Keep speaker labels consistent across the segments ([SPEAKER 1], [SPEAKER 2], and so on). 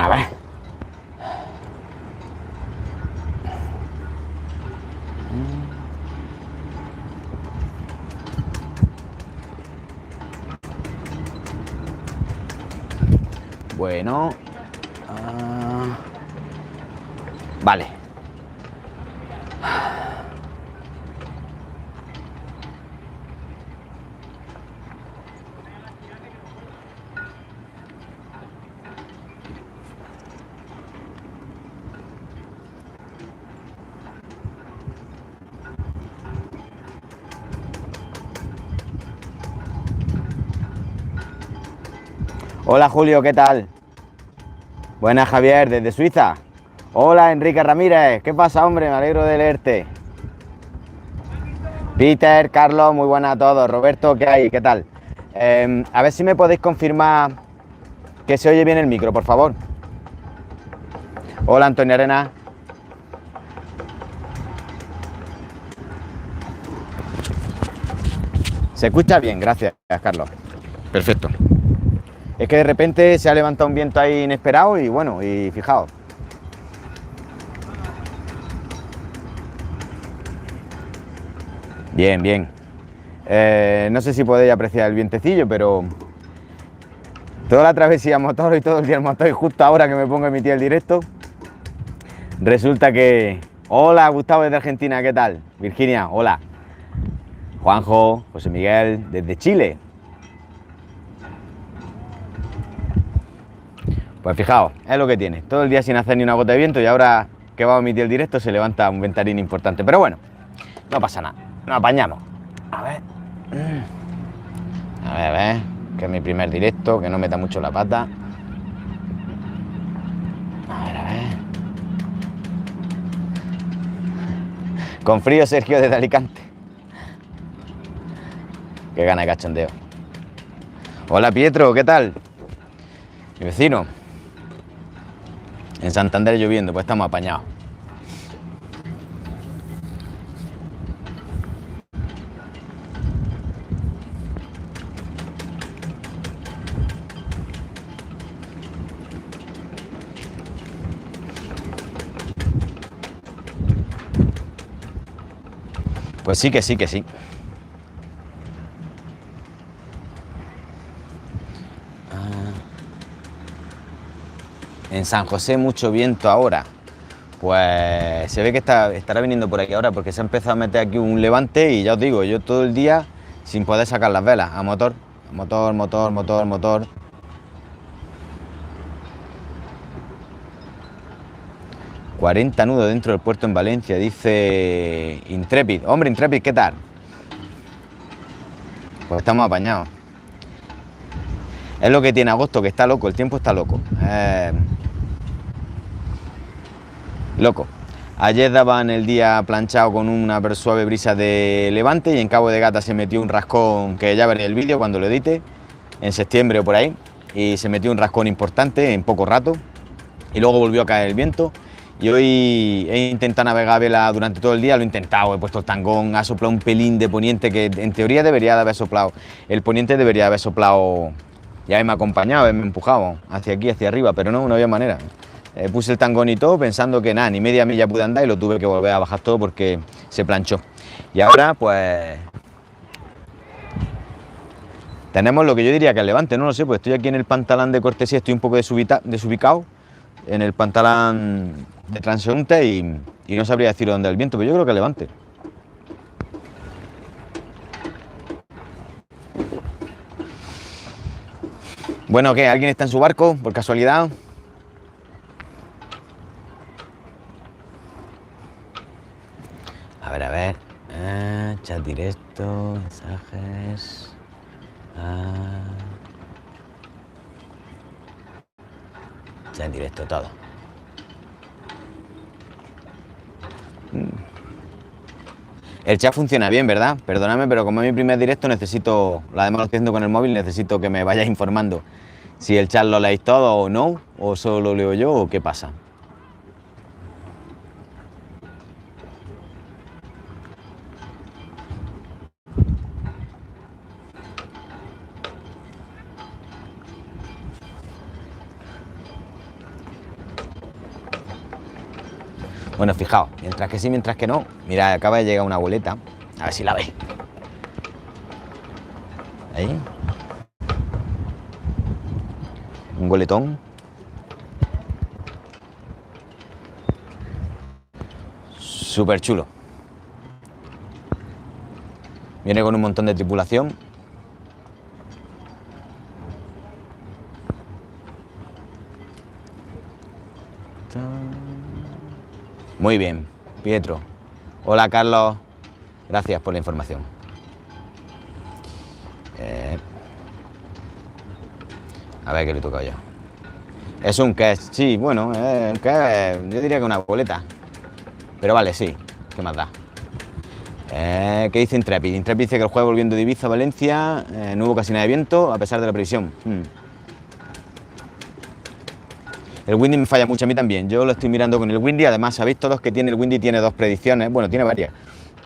[SPEAKER 1] A ver. Bueno. Vale. Hola Julio, ¿qué tal? Buenas Javier, desde Suiza. Hola Enrique Ramírez, ¿qué pasa hombre? Me alegro de leerte. Peter, Carlos, muy buenas a todos. Roberto, ¿qué hay? ¿Qué tal? A ver si me podéis confirmar que se oye bien el micro, por favor. Hola Antonio Arena. Se escucha bien, gracias Carlos. Perfecto. Es que de repente se ha levantado un viento ahí inesperado y bueno, y fijaos. Bien, bien. No sé si podéis apreciar el vientecillo, pero toda la travesía motor y todo el día el motor y justo ahora que me pongo a emitir el directo, resulta que... Hola Gustavo desde Argentina, ¿qué tal? Virginia, hola. Juanjo, José Miguel, desde Chile. Pues fijaos, es lo que tiene. Todo el día sin hacer ni una gota de viento y ahora que va a emitir el directo se levanta un ventarín importante. Pero bueno, no pasa nada, nos apañamos. A ver. A ver, que es mi primer directo, que no meta mucho la pata. A ver. Con frío Sergio desde Alicante. Qué gana de cachondeo. Hola Pietro, ¿qué tal? Mi vecino. En Santander lloviendo, pues estamos apañados. Pues sí que sí que sí. En San José mucho viento ahora. Pues se ve que estará viniendo por aquí ahora porque se ha empezado a meter aquí un levante y ya os digo, yo todo el día sin poder sacar las velas, a motor, motor, motor, motor, motor. ...40 nudos dentro del puerto en Valencia, dice Intrepid. Hombre, Intrepid, ¿qué tal? Pues estamos apañados. Es lo que tiene agosto, que está loco, el tiempo está loco. Loco. Ayer daban el día planchado con una suave brisa de levante y en Cabo de Gata se metió un rascón, que ya veré el vídeo cuando lo edite, en septiembre o por ahí, y se metió un rascón importante en poco rato y luego volvió a caer el viento. Y hoy he intentado navegar a vela durante todo el día, lo he intentado, he puesto el tangón, ha soplado un pelín de poniente que en teoría debería de haber soplado, el poniente debería de haber soplado, ya me ha acompañado, me ha empujado hacia aquí, hacia arriba, pero no había manera. Puse el tangón y todo pensando que nada, ni media milla pude andar y lo tuve que volver a bajar todo porque se planchó. Y ahora pues tenemos lo que yo diría que el levante, no lo sé, pues estoy aquí en el pantalán de cortesía, estoy un poco desubicado en el pantalán de transeúnte y no sabría decir dónde el viento, pero yo creo que levante. Bueno, ¿qué? ¿Alguien está en su barco por casualidad? A ver. Chat directo, mensajes. Chat directo, todo. El chat funciona bien, ¿verdad? Perdóname, pero como es mi primer directo necesito, la demás lo estoy haciendo con el móvil, necesito que me vayáis informando si el chat lo leéis todo o no, o solo lo leo yo o qué pasa. Bueno, fijaos, mientras que sí, mientras que no. Mira, acaba de llegar una goleta. A ver si la veis. Ahí. Un goletón. Súper chulo. Viene con un montón de tripulación. Muy bien, Pietro. Hola, Carlos. Gracias por la información. A ver qué le he tocado yo. Es un cash, sí, bueno, un cash, yo diría que una boleta. Pero vale, sí, ¿qué más da? ¿Qué dice Intrepid? Intrepid dice que el jueves volviendo de Ibiza a Valencia, no hubo casi nada de viento, a pesar de la previsión. El Windy me falla mucho, a mí también. Yo lo estoy mirando con el Windy. Además, sabéis todos que tiene el Windy, tiene dos predicciones. Bueno, tiene varias.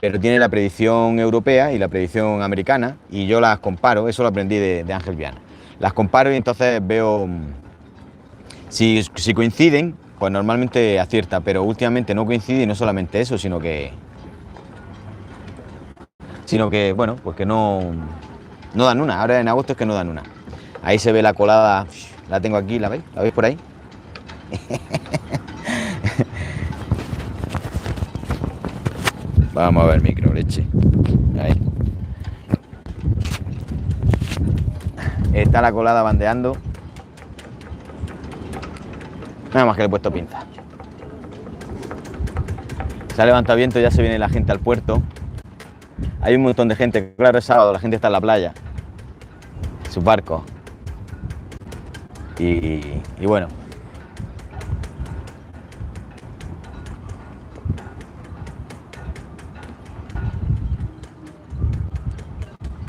[SPEAKER 1] Pero tiene la predicción europea y la predicción americana. Y yo las comparo. Eso lo aprendí de Ángel Viana. Las comparo y entonces veo si coinciden, pues normalmente acierta. Pero últimamente no coincide y no solamente eso, sino que bueno, pues que no dan una. Ahora en agosto es que no dan una. Ahí se ve la colada. La tengo aquí, ¿la veis? ¿La veis por ahí? Vamos a ver micro, leche. Ahí. Está la colada bandeando. Nada más que le he puesto pinza. Se ha levantado viento, ya se viene la gente al puerto. Hay un montón de gente, claro, es sábado, la gente está en la playa. Sus barcos. Y bueno.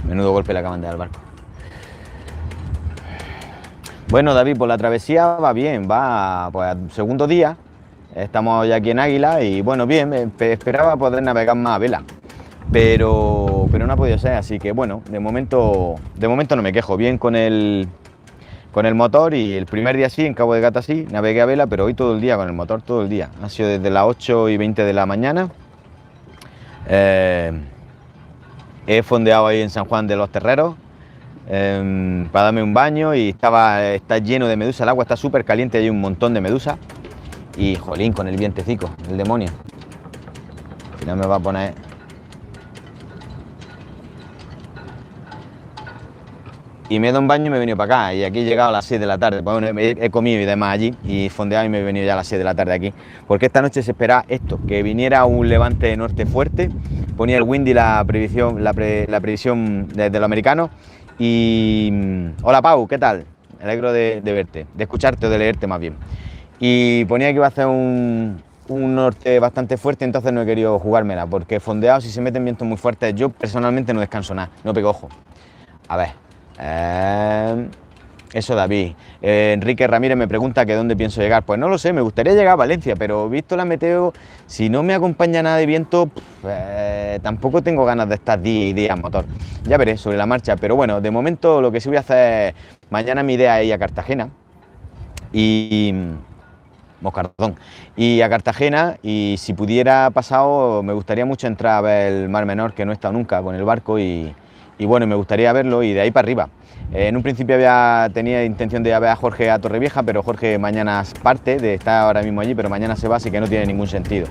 [SPEAKER 1] Menudo golpe le acaban de dar al barco. Bueno, David, pues la travesía va bien, va pues segundo día. Estamos ya aquí en Águila y bueno, bien, esperaba poder navegar más a vela. Pero no ha podido ser, así que bueno, de momento no me quejo. Bien con el motor y el primer día sí, en Cabo de Gata sí, navegué a vela, pero hoy todo el día con el motor, todo el día. Ha sido desde las 8:20 de la mañana. He fondeado ahí en San Juan de los Terreros para darme un baño y está lleno de medusas, el agua está súper caliente, hay un montón de medusas. Y jolín, con el vientecico, el demonio. Al final me va a poner... Y me he dado un baño y me he venido para acá. Y aquí he llegado a las 6 de la tarde. Bueno, he comido y demás allí y fondeado y me he venido ya a las 6 de la tarde aquí. Porque esta noche se espera esto, que viniera un levante norte fuerte. Ponía el Windy la previsión de lo americano. Y... Hola Pau, ¿qué tal? Me alegro de verte, de escucharte o de leerte más bien. Y ponía que iba a hacer un norte bastante fuerte, entonces no he querido jugármela. Porque fondeado, si se meten vientos muy fuertes, yo personalmente no descanso nada, no pego ojo. A ver... Eso, David. Enrique Ramírez me pregunta que dónde pienso llegar. Pues no lo sé, me gustaría llegar a Valencia, pero visto la meteo, si no me acompaña nada de viento, tampoco tengo ganas de estar día y día en motor. Ya veré sobre la marcha, pero bueno, de momento lo que sí voy a hacer, mañana mi idea es ir a Cartagena y... Moscardón. Y a Cartagena, y si pudiera pasado, me gustaría mucho entrar a ver el Mar Menor, que no he estado nunca con el barco y bueno, me gustaría verlo y de ahí para arriba. En un principio tenía intención de ir a ver a Jorge a Torrevieja, pero Jorge mañana parte, de estar ahora mismo allí, pero mañana se va, así que no tiene ningún sentido.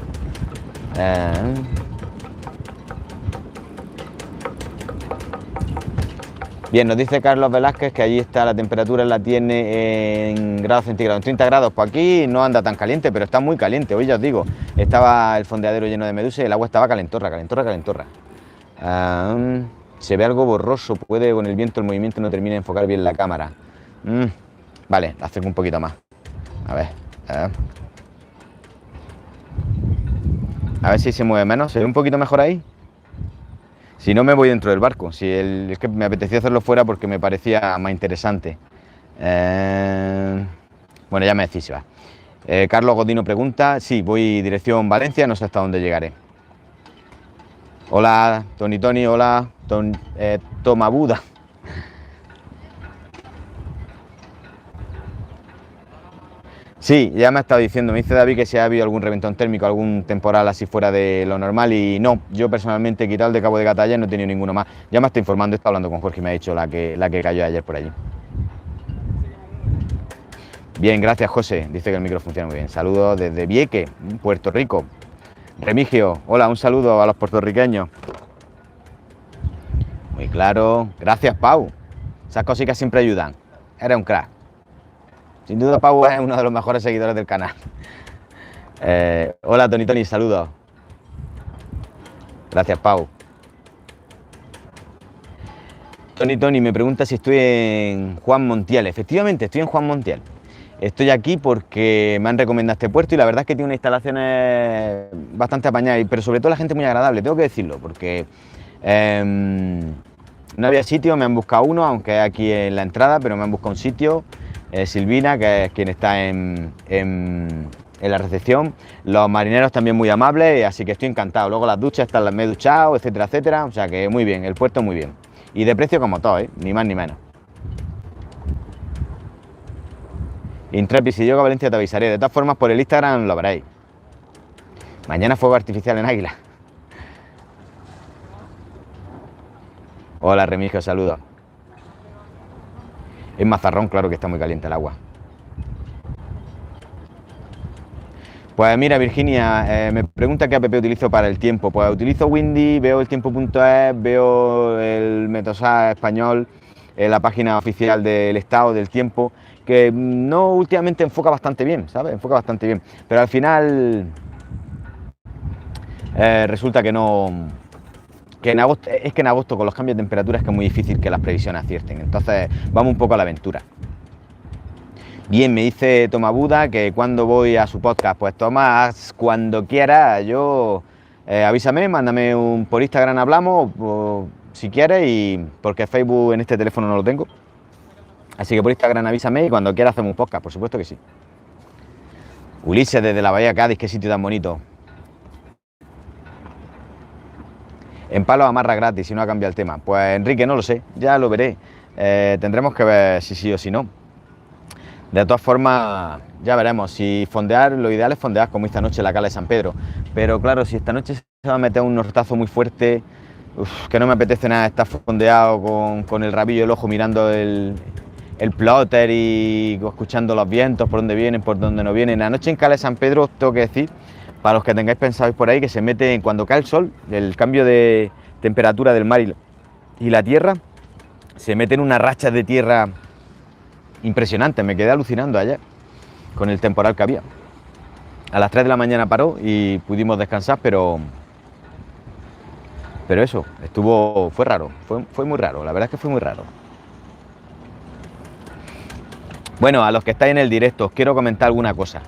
[SPEAKER 1] Bien, nos dice Carlos Velázquez que allí está la temperatura, la tiene en grados centígrados, en 30 grados. Pues aquí no anda tan caliente, pero está muy caliente. Hoy ya os digo, estaba el fondeadero lleno de medusas y el agua estaba calentorra. Se ve algo borroso, puede con el viento el movimiento no termina de enfocar bien la cámara. Vale, la acerco un poquito más. A ver. A ver si se mueve menos. ¿Se ve un poquito mejor ahí? Si no, me voy dentro del barco. Es que me apetecía hacerlo fuera porque me parecía más interesante. Bueno, ya me decís si va. Carlos Godino pregunta. Sí, voy dirección Valencia, no sé hasta dónde llegaré. Hola, Tony, hola, Toma Buda. Sí, ya me ha estado diciendo, me dice David que si ha habido algún reventón térmico, algún temporal así fuera de lo normal y no, yo personalmente he quitado el de Cabo de Gata ayer, no he tenido ninguno más. Ya me está informando, está hablando con Jorge y me ha dicho la que cayó ayer por allí. Bien, gracias José, dice que el micro funciona muy bien. Saludos desde Vieques, Puerto Rico. Remigio, hola, un saludo a los puertorriqueños. Muy claro, gracias Pau, esas cositas siempre ayudan, eres un crack. Sin duda Pau es uno de los mejores seguidores del canal. Hola Tony, saludos. Gracias Pau. Tony me pregunta si estoy en Juan Montiel. Efectivamente, estoy en Juan Montiel. Estoy aquí porque me han recomendado este puerto y la verdad es que tiene unas instalaciones bastante apañadas, pero sobre todo la gente muy agradable, tengo que decirlo, porque no había sitio, me han buscado uno, aunque es aquí en la entrada, pero me han buscado un sitio. Silvina, que es quien está en la recepción, los marineros también muy amables, así que estoy encantado. Luego las duchas, me he duchado, etcétera, etcétera, o sea que muy bien, el puerto muy bien. Y de precio como todo, ni más ni menos. Intrepid, si llego a Valencia te avisaré. De todas formas, por el Instagram lo veréis. Mañana fuego artificial en Águila. Hola Remigio, saludos. Es Mazarrón, claro que está muy caliente el agua. Pues mira, Virginia, me pregunta qué app utilizo para el tiempo. Pues utilizo Windy, veo el tiempo.es, veo el Metosat español, la página oficial del estado del tiempo, que no últimamente enfoca bastante bien, ¿sabes? Enfoca bastante bien. Pero al final resulta que no... Que en agosto con los cambios de temperatura es que es muy difícil que las previsiones acierten. Entonces vamos un poco a la aventura. Bien, me dice Tomabuda que cuando voy a su podcast, pues Tomás, cuando quiera, yo avísame, mándame por Instagram hablamos, o, si quieres, y porque Facebook en este teléfono no lo tengo. Así que por Instagram avísame y cuando quiera hacemos un podcast, por supuesto que sí. Ulises desde la Bahía Cádiz, qué sitio tan bonito. En Palos amarra gratis, si no ha cambiado el tema. Pues Enrique, no lo sé, ya lo veré. Tendremos que ver si sí o si no. De todas formas, ya veremos. Si fondear, lo ideal es fondear como esta noche en la cala de San Pedro. Pero claro, si esta noche se va a meter un nortazo muy fuerte, que no me apetece nada estar fondeado con el rabillo del ojo mirando el plotter y escuchando los vientos, por dónde vienen, por dónde no vienen. La noche en cala de San Pedro, os tengo que decir, para los que tengáis pensado ir por ahí, que se mete cuando cae el sol, el cambio de temperatura del mar y la tierra, se meten unas rachas de tierra impresionantes. Me quedé alucinando ayer con el temporal que había. A las 3 de la mañana paró y pudimos descansar, pero eso, fue raro, fue muy raro, la verdad es que fue muy raro. Bueno, a los que estáis en el directo, os quiero comentar alguna cosa.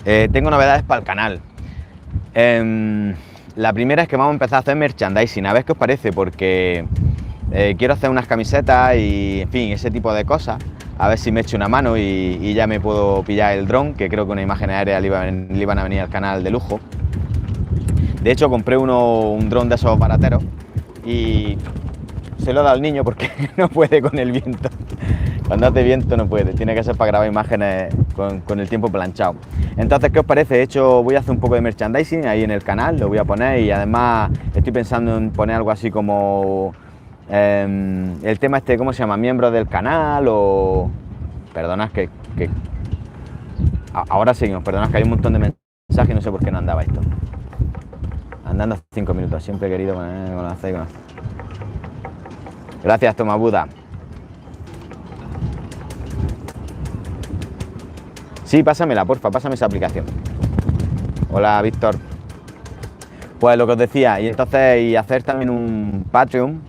[SPEAKER 1] Tengo novedades para el canal. La primera es que vamos a empezar a hacer merchandising, a ver qué os parece, porque quiero hacer unas camisetas y, en fin, ese tipo de cosas. A ver si me echo una mano y ya me puedo pillar el dron, que creo que una imagen aérea le iban a venir al canal de lujo. De hecho, compré un dron de esos barateros y se lo he dado al niño porque no puede con el viento. Cuando hace viento no puede, tiene que ser para grabar imágenes con el tiempo planchado. Entonces, ¿qué os parece? Voy a hacer un poco de merchandising ahí en el canal, lo voy a poner y además estoy pensando en poner algo así como el tema este, ¿cómo se llama? Miembros del canal o... Perdonad que... Ahora seguimos, perdonad que hay un montón de mensajes y no sé por qué no andaba esto. Andando 5 minutos, siempre he querido conocer. Gracias, Toma Buda. Sí, pásamela, porfa, pásame esa aplicación. Hola, Víctor. Pues lo que os decía, y entonces y hacer también un Patreon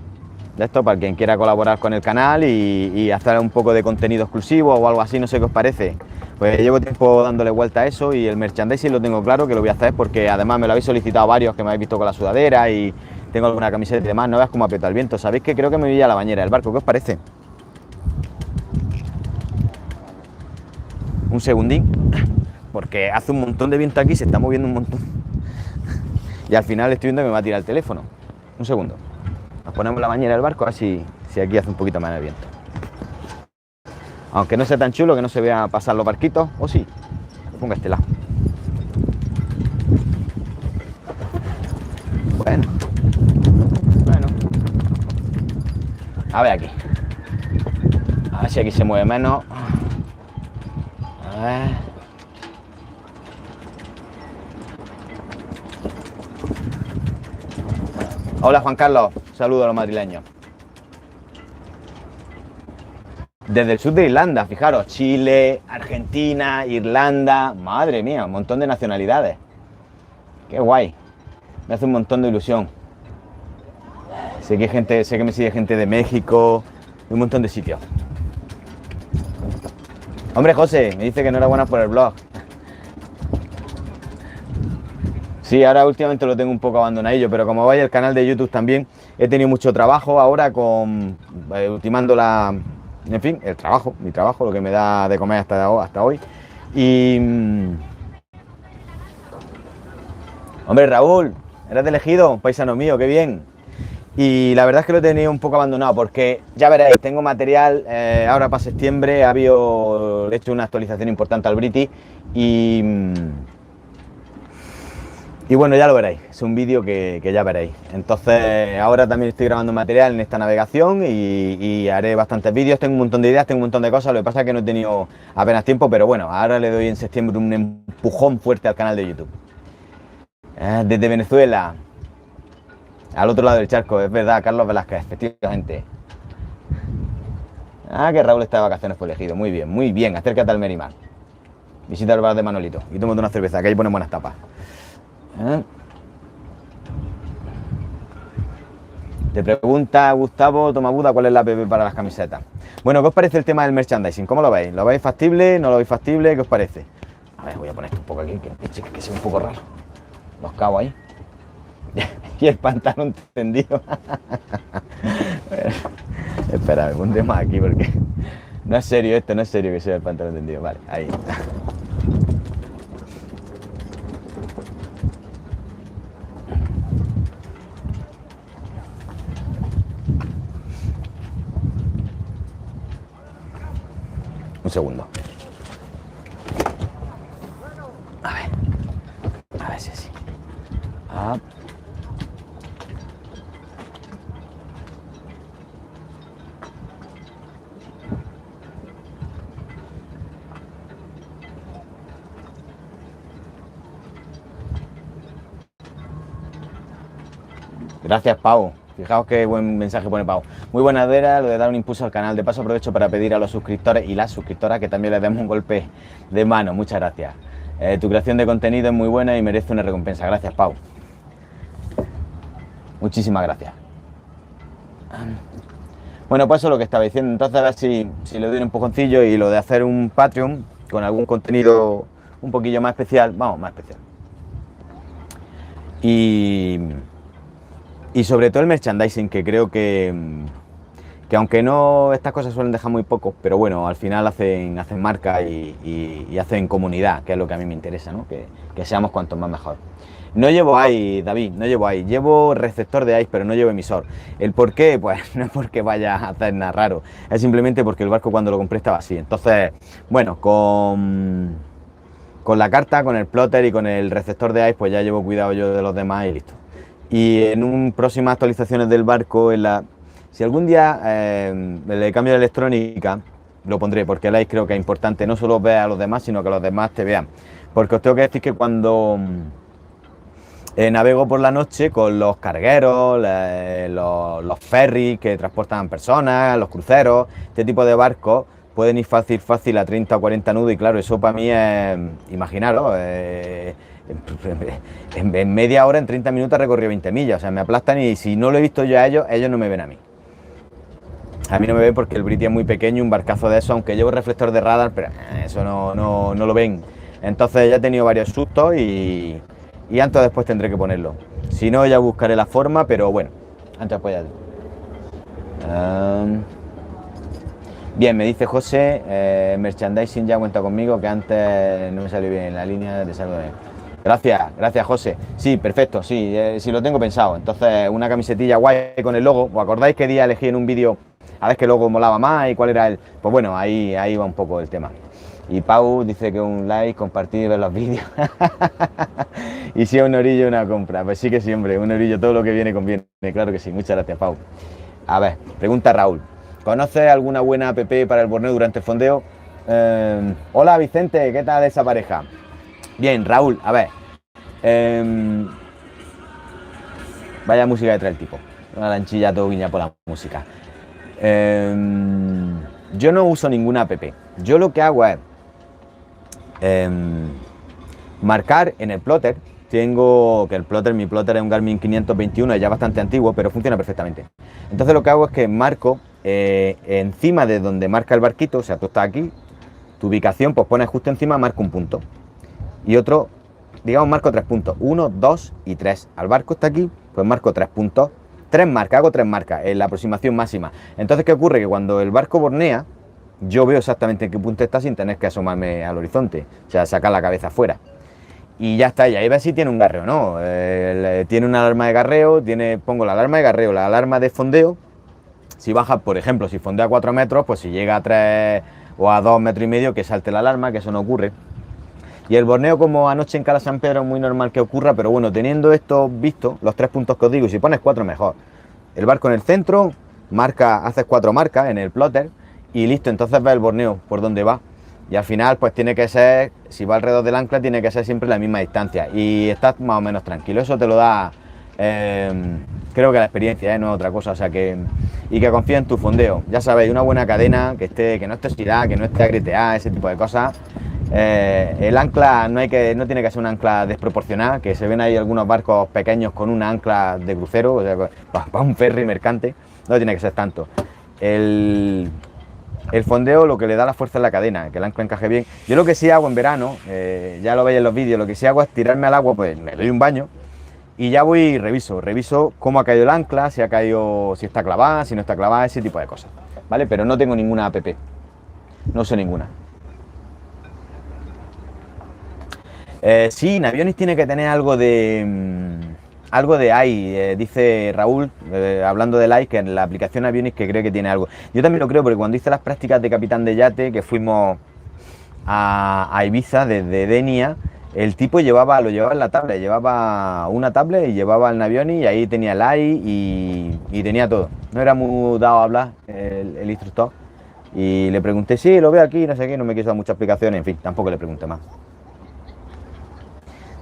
[SPEAKER 1] de esto para quien quiera colaborar con el canal y hacer un poco de contenido exclusivo o algo así, no sé qué os parece. Pues llevo tiempo dándole vuelta a eso y el merchandising lo tengo claro que lo voy a hacer porque además me lo habéis solicitado varios que me habéis visto con la sudadera y tengo alguna camiseta y demás. No veas cómo aprieta el viento. Sabéis que creo que me voy a la bañera del barco, ¿qué os parece? Un segundín, porque hace un montón de viento aquí, se está moviendo un montón y al final estoy viendo que me va a tirar el teléfono. Un segundo, nos ponemos la bañera del barco a ver si aquí hace un poquito más de viento, aunque no sea tan chulo que no se vea pasar los barquitos, o sí, Ponga este lado. Bueno. A ver aquí. A ver si aquí se mueve menos. A ver. Hola Juan Carlos, saludos a los madrileños. Desde el sur de Irlanda, fijaros, Chile, Argentina, Irlanda, madre mía, un montón de nacionalidades. Qué guay, me hace un montón de ilusión. Sé que me sigue gente de México, de un montón de sitios. Hombre, José, me dice que enhorabuena por el blog. Sí, ahora últimamente lo tengo un poco abandonadillo, pero como veis el canal de YouTube también, he tenido mucho trabajo ahora con ultimando en fin, mi trabajo, lo que me da de comer hasta hoy. Y hombre, Raúl, eres elegido, paisano mío, qué bien. Y la verdad es que lo he tenido un poco abandonado porque, ya veréis, tengo material, ahora para septiembre he hecho una actualización importante al British y bueno, ya lo veréis, es un vídeo que ya veréis. Entonces, ahora también estoy grabando material en esta navegación y haré bastantes vídeos, tengo un montón de ideas, tengo un montón de cosas, lo que pasa es que no he tenido apenas tiempo, pero bueno, ahora le doy en septiembre un empujón fuerte al canal de YouTube. Desde Venezuela, al otro lado del charco, es verdad, Carlos Velázquez, efectivamente. Ah, que Raúl está de vacaciones, fue elegido, muy bien, acércate al Merimar. Visita el bar de Manolito y tómate una cerveza, que ahí ponen buenas tapas. Te pregunta Gustavo Tomabuda cuál es la app para las camisetas. Bueno, ¿qué os parece el tema del merchandising? ¿Cómo lo veis? ¿Lo veis factible? ¿No lo veis factible? ¿Qué os parece? A ver, voy a poner esto un poco aquí, que se ve un poco raro. Los cabos ahí. Y el pantalón tendido. Espera, me pondré más aquí porque no es serio esto, no es serio que sea el pantalón tendido. Vale, ahí. Un segundo. A ver si así. Ah. Gracias, Pau. Fijaos qué buen mensaje pone Pau. Muy buena idea lo de dar un impulso al canal. De paso aprovecho para pedir a los suscriptores y las suscriptoras que también les demos un golpe de mano. Muchas gracias. Tu creación de contenido es muy buena y merece una recompensa. Gracias, Pau. Muchísimas gracias. Bueno, pues eso es lo que estaba diciendo. Entonces a ver si le doy un empujoncillo y lo de hacer un Patreon con algún contenido un poquillo más especial. Vamos, más especial. Y sobre todo el merchandising, que creo que aunque no, estas cosas suelen dejar muy poco, pero bueno, al final hacen marca y hacen comunidad, que es lo que a mí me interesa, ¿no? Que seamos cuanto más mejor. No llevo ice, David, no llevo ice, llevo receptor de ice, pero no llevo emisor. ¿El por qué? Pues no es porque vaya a hacer nada raro, es simplemente porque el barco cuando lo compré estaba así. Entonces, bueno, con la carta, con el plotter y con el receptor de ice, pues ya llevo cuidado yo de los demás y listo. Y en próximas actualizaciones del barco, si algún día le cambio de electrónica, lo pondré, porque el ice creo que es importante, no solo ver a los demás, sino que los demás te vean. Porque os tengo que decir que cuando navego por la noche con los cargueros, los ferries que transportan personas, los cruceros, este tipo de barcos, pueden ir fácil a 30 o 40 nudos y claro, eso para mí es, imaginaros, en media hora, en 30 minutos recorrido 20 millas, o sea, me aplastan y si no lo he visto yo a ellos no me ven a mí. A mí no me ven porque el British es muy pequeño, un barcazo de eso, aunque llevo reflector de radar, pero eso no lo ven. Entonces ya he tenido varios sustos y antes o después tendré que ponerlo. Si no, ya buscaré la forma, pero bueno, antes o después ya. Bien, me dice José, merchandising ya cuenta conmigo, que antes no me salió bien la línea de salud. Gracias José. Sí, perfecto, sí lo tengo pensado. Entonces, una camisetilla guay con el logo. ¿Os acordáis qué día elegí en un vídeo a ver qué logo molaba más y cuál era el? Pues bueno, ahí va un poco el tema. Y Pau dice que un like, compartir y ver los vídeos. Y si es un orillo, una compra. Pues sí que sí, hombre, un orillo, todo lo que viene conviene. Claro que sí, muchas gracias, Pau. A ver, pregunta Raúl. ¿Conoces alguna buena app para el borneo durante el fondeo? Hola Vicente, ¿qué tal esa pareja? Bien, Raúl, a ver. Vaya música detrás del tipo. Una lanchilla todo guiña por la música. Yo no uso ninguna app. Yo lo que hago es marcar en el plotter. Tengo que el plotter, mi plotter es un Garmin 521, es ya bastante antiguo, pero funciona perfectamente. Entonces lo que hago es que marco encima de donde marca el barquito, o sea, tú estás aquí, tu ubicación, pues pones justo encima, marco un punto. Y otro, digamos, marco 3 puntos, 1, 2 y 3. Al barco está aquí, pues marco 3 puntos, 3 marcas, hago 3 marcas en la aproximación máxima. Entonces, ¿qué ocurre? Que cuando el barco bornea, yo veo exactamente en qué punto está sin tener que asomarme al horizonte, o sea, sacar la cabeza afuera. Y ya está, y ahí ves si tiene un garreo o no. Tiene una alarma de garreo, pongo la alarma de garreo, la alarma de fondeo. Si baja, por ejemplo, si fondea a 4 metros, pues si llega a 3 o a 2 metros y medio, que salte la alarma, que eso no ocurre. Y el borneo, como anoche en Cala San Pedro, es muy normal que ocurra, pero bueno, teniendo esto visto, los 3 puntos que os digo, y si pones 4 mejor. El barco en el centro, haces 4 marcas en el plotter y listo, entonces ves el borneo por dónde va. Y al final, pues tiene que ser, si va alrededor del ancla, tiene que ser siempre la misma distancia. Y estás más o menos tranquilo. Eso te lo da, creo que la experiencia, no es otra cosa. O sea que, y que confíe en tu fondeo. Ya sabéis, una buena cadena, que no esté estirada, que no esté agrieteada, ese tipo de cosas. El ancla no tiene que ser un ancla desproporcionada, que se ven ahí algunos barcos pequeños con una ancla de crucero, o sea, para un ferry mercante, no tiene que ser tanto. El fondeo lo que le da la fuerza es la cadena, que el ancla encaje bien. Yo lo que sí hago en verano, ya lo veis en los vídeos, lo que sí hago es tirarme al agua, pues me doy un baño y ya voy y reviso cómo ha caído el ancla, si está clavada, si no está clavada, ese tipo de cosas, ¿vale? Pero no tengo ninguna app, no sé ninguna. Sí, Navionics tiene que tener algo de AI, dice Raúl, hablando del AI, que en la aplicación Navionics que cree que tiene algo. Yo también lo creo, porque cuando hice las prácticas de capitán de yate, que fuimos a Ibiza desde Denia, el tipo lo llevaba en la tablet, llevaba una tablet y llevaba el Navionics y ahí tenía el AI y tenía todo. No era muy dado a hablar el instructor y le pregunté, sí, lo veo aquí, no sé qué, no me quiso dar muchas explicaciones, en fin, tampoco le pregunté más.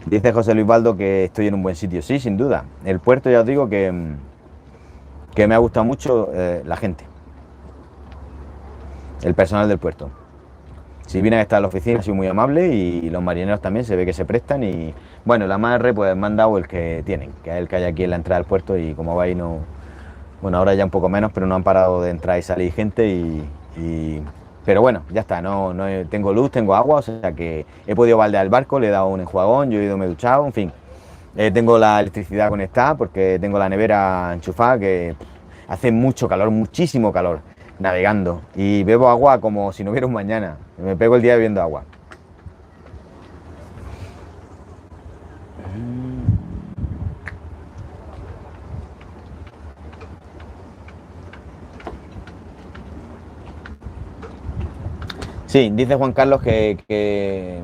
[SPEAKER 1] Dice José Luis Baldo que estoy en un buen sitio. Sí, sin duda. El puerto, ya os digo que me ha gustado mucho la gente, el personal del puerto. Si vienen a estar en la oficina, ha sido muy amable y los marineros también se ve que se prestan. Y bueno, la amarre, pues me han dado el que tienen, que es el que hay aquí en la entrada del puerto. Y como veis, no. Bueno, ahora ya un poco menos, pero no han parado de entrar y salir gente. Pero bueno, ya está, tengo luz, tengo agua, o sea que he podido baldear el barco, le he dado un enjuagón, yo he ido, me he duchado, en fin. Tengo la electricidad conectada porque tengo la nevera enchufada, que hace mucho calor, muchísimo calor, navegando. Y bebo agua como si no hubiera un mañana, me pego el día bebiendo agua. Sí, dice Juan Carlos que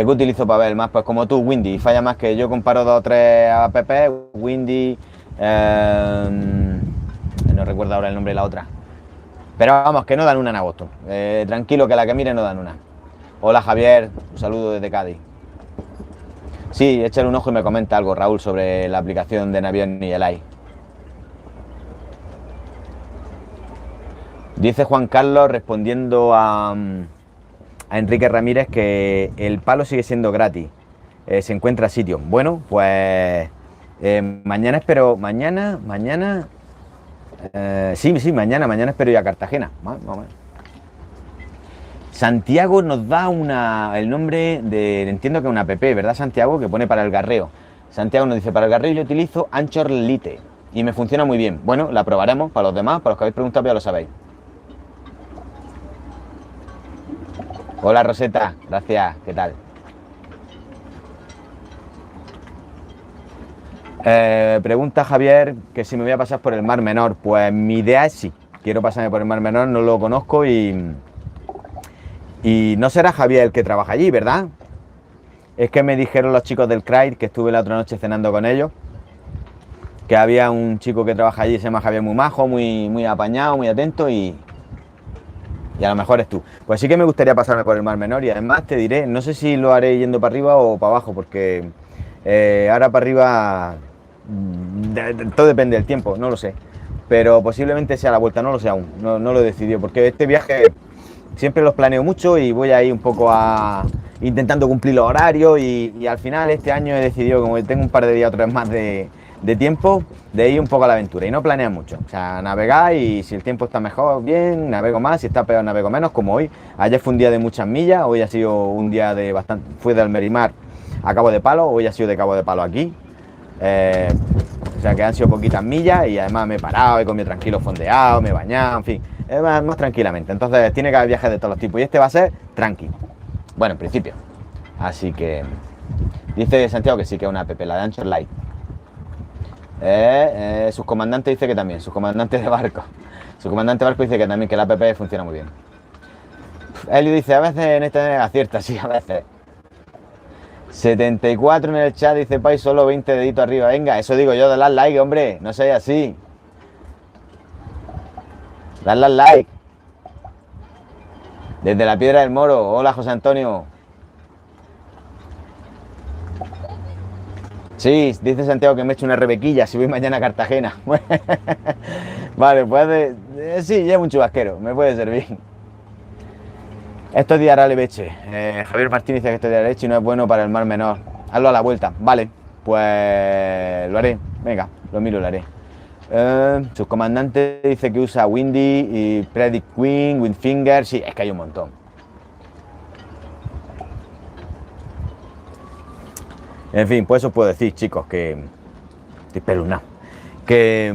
[SPEAKER 1] utilizo para ver más, pues como tú, Windy, falla más que yo, comparo 2 o 3 app, Windy, no recuerdo ahora el nombre de la otra, pero vamos, que no dan una en agosto, tranquilo que la que mire no dan una. Hola Javier, un saludo desde Cádiz. Sí, échale un ojo y me comenta algo, Raúl, sobre la aplicación de Navionics y el AI. Dice Juan Carlos, respondiendo a Enrique Ramírez, que el palo sigue siendo gratis, se encuentra sitio. Bueno, pues mañana espero, mañana, sí, mañana espero ir a Cartagena. Vamos. Santiago nos da el nombre entiendo que es una app, ¿verdad, Santiago? Que pone para el garreo. Santiago nos dice, para el garreo yo utilizo Anchor Lite y me funciona muy bien. Bueno, la probaremos. Para los demás, para los que habéis preguntado, ya lo sabéis. Hola Roseta, gracias, ¿qué tal? Pregunta Javier que si me voy a pasar por el Mar Menor. Pues mi idea es sí, quiero pasarme por el Mar Menor, no lo conozco y Y no será Javier el que trabaja allí, ¿verdad? Es que me dijeron los chicos del CRAID, que estuve la otra noche cenando con ellos, que había un chico que trabaja allí, se llama Javier, muy majo, muy apañado, muy atento y a lo mejor es tú. Pues sí que me gustaría pasarme por el Mar Menor y además te diré, no sé si lo haré yendo para arriba o para abajo, porque ahora para arriba todo depende del tiempo, no lo sé. Pero posiblemente sea la vuelta, no lo sé aún, no lo he decidido, porque este viaje siempre los planeo mucho y voy ahí un poco intentando cumplir los horarios y al final este año he decidido, como tengo un par de días otra vez más de tiempo, de ir un poco a la aventura y no planear mucho. O sea, navegar y si el tiempo está mejor, bien, navego más, si está peor, navego menos, como hoy. Ayer fue un día de muchas millas, hoy ha sido un día de bastante. Fui de Almerimar a Cabo de Palo, hoy ha sido de Cabo de Palo aquí. O sea que han sido poquitas millas y además me he parado, he comido tranquilo fondeado, me he bañado, en fin, más tranquilamente. Entonces tiene que haber viajes de todos los tipos y este va a ser tranqui. Bueno, en principio. Así que dice Santiago que sí, que es una app, la de Anchor Light. Sus comandantes dice que también, sus comandantes de barco. Su comandante de barco dice que también, que la app funciona muy bien. Elio dice, a veces en este acierta, sí, a veces. 74 en el chat, dice Pai, solo 20 deditos arriba. Venga, eso digo yo, dale al like, hombre, no seas así. Dale al like. Desde la Piedra del Moro, hola José Antonio. Sí, dice Santiago que me eche una rebequilla si voy mañana a Cartagena. Vale, pues sí, llevo un chubasquero, me puede servir. Esto es de leche. Javier Martínez dice que esto es de leche y no es bueno para el Mar Menor. Hazlo a la vuelta. Vale, pues lo haré. Venga, lo miro y lo haré. Sus comandantes dice que usa Windy y Predict Queen, Windfinger. Sí, es que hay un montón. En fin, pues os puedo decir, chicos, que estoy espeluznado. Que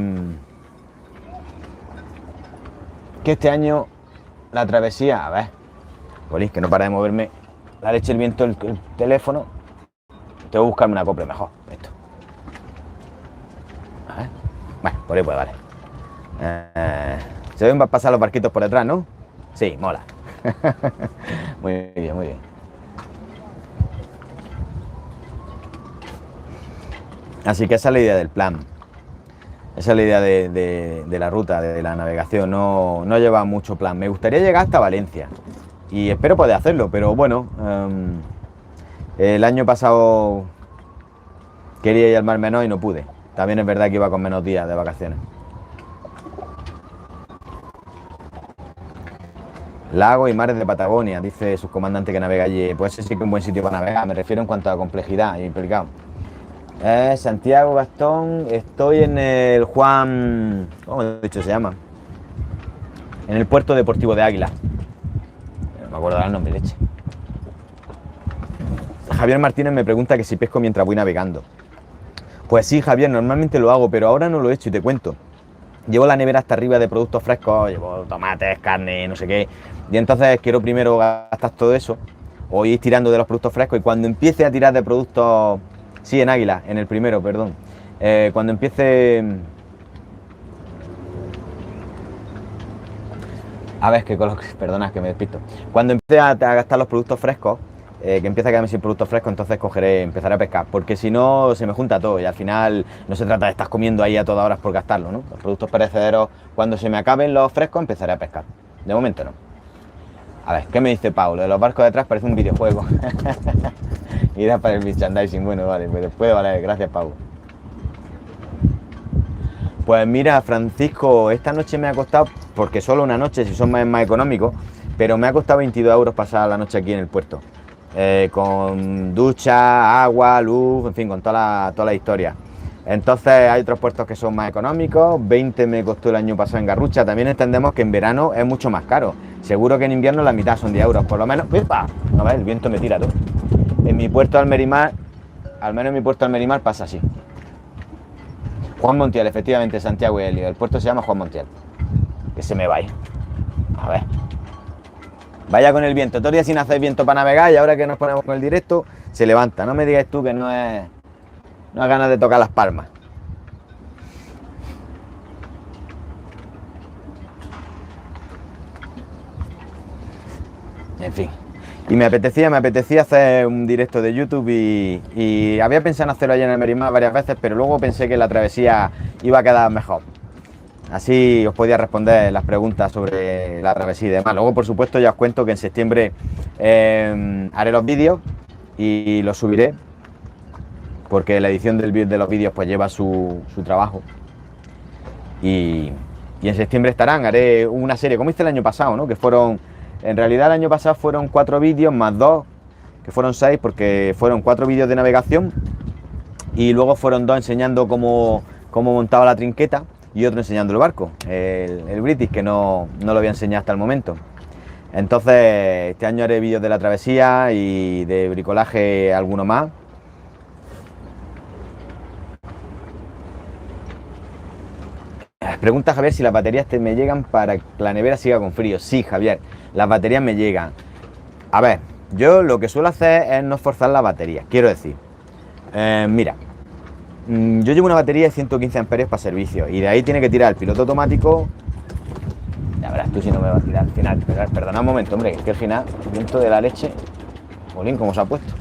[SPEAKER 1] este año la travesía, a ver, Polis, que no para de moverme la leche, el viento, el teléfono. Tengo que buscarme una copla mejor. Esto. A ver. Bueno, por ahí pues vale. Se ven pasar los barquitos por detrás, ¿no? Sí, mola. Muy bien, muy bien. Así que esa es la idea del plan. Esa es la idea de la ruta, de la navegación. No lleva mucho plan. Me gustaría llegar hasta Valencia. Y espero poder hacerlo, pero bueno. El año pasado quería ir al Mar Menor y no pude. También es verdad que iba con menos días de vacaciones. Lagos y mares de Patagonia, dice su comandante que navega allí. Pues ese sí que es un buen sitio para navegar. Me refiero en cuanto a complejidad y implicado. Santiago Gastón, estoy en el Juan... ¿Cómo he dicho se llama? En el puerto deportivo de Águila. No me acuerdo el nombre, leche. Javier Martínez me pregunta que si pesco mientras voy navegando. Pues sí, Javier, normalmente lo hago, pero ahora no lo he hecho y te cuento. Llevo la nevera hasta arriba de productos frescos, llevo tomates, carne, no sé qué. Y entonces quiero primero gastar todo eso, o ir tirando de los productos frescos, y cuando empiece a tirar de productos... Sí, en Águila, en el primero, perdón. Cuando empiece... A ver, perdona, que me despisto. Cuando empiece a gastar los productos frescos, que empiece a quedarme sin productos frescos, entonces empezaré a pescar, porque si no se me junta todo y al final no se trata de estar comiendo ahí a todas horas por gastarlo, ¿no? Los productos perecederos, cuando se me acaben los frescos, empezaré a pescar. De momento no. A ver, ¿qué me dice Paulo? De los barcos detrás parece un videojuego. Irá para el merchandising, bueno, vale, pues después, vale, gracias, Paulo. Pues mira, Francisco, esta noche me ha costado, porque solo una noche, si son más económicos, pero me ha costado 22 euros pasar la noche aquí en el puerto. Con ducha, agua, luz, en fin, con toda la historia. Entonces hay otros puertos que son más económicos, 20 me costó el año pasado en Garrucha. También entendemos que en verano es mucho más caro. Seguro que en invierno la mitad son 10 euros, por lo menos. ¡Epa! A ver, el viento me tira todo. En mi puerto de Almerimar, al menos en mi puerto de Almerimar pasa así. Juan Montiel, efectivamente, Santiago y Helio. El puerto se llama Juan Montiel. Que se me vaya. A ver. Vaya con el viento. Todo el día sin hacer viento para navegar y ahora que nos ponemos con el directo, se levanta. No me digas tú que no es ganas de tocar las palmas. En fin. Y me apetecía hacer un directo de YouTube y había pensado en hacerlo allá en el Merimá varias veces, pero luego pensé que la travesía iba a quedar mejor. Así os podía responder las preguntas sobre la travesía y demás. Luego, por supuesto, ya os cuento que en septiembre haré los vídeos y los subiré, porque la edición de los vídeos pues lleva su trabajo. Y en septiembre estarán, haré una serie, como hice el año pasado, ¿no? Que fueron, en realidad el año pasado fueron 4 vídeos más 2, que fueron 6, porque fueron 4 vídeos de navegación y luego fueron 2 enseñando cómo montaba la trinqueta y otro enseñando el barco, el British, que no lo había enseñado hasta el momento. Entonces este año haré vídeos de la travesía y de bricolaje alguno más. Pregunta Javier si las baterías me llegan para que la nevera siga con frío. Sí, Javier, las baterías me llegan. A ver, yo lo que suelo hacer es no forzar la batería. Quiero decir, mira, yo llevo una batería de 115 amperios para servicio y de ahí tiene que tirar el piloto automático. Ya verás tú si no me va a tirar al final. Perdona un momento, hombre, que al final, el viento de la leche, bolín, cómo se ha puesto.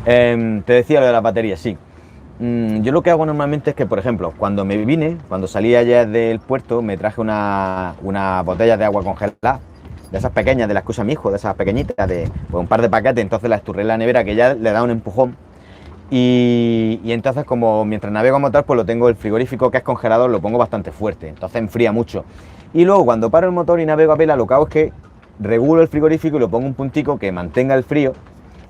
[SPEAKER 1] Te decía lo de las baterías, sí. Yo lo que hago normalmente es que, por ejemplo, cuando salí ayer del puerto, me traje una botella de agua congelada, de esas pequeñas, de las que usa mi hijo, de esas pequeñitas, de pues, un par de paquetes, entonces la esturré en la nevera, que ya le da un empujón. Y entonces, como mientras navego a motor, pues lo tengo el frigorífico, que es congelador, lo pongo bastante fuerte, entonces enfría mucho. Y luego, cuando paro el motor y navego a vela, lo que hago es que regulo el frigorífico y lo pongo un puntico que mantenga el frío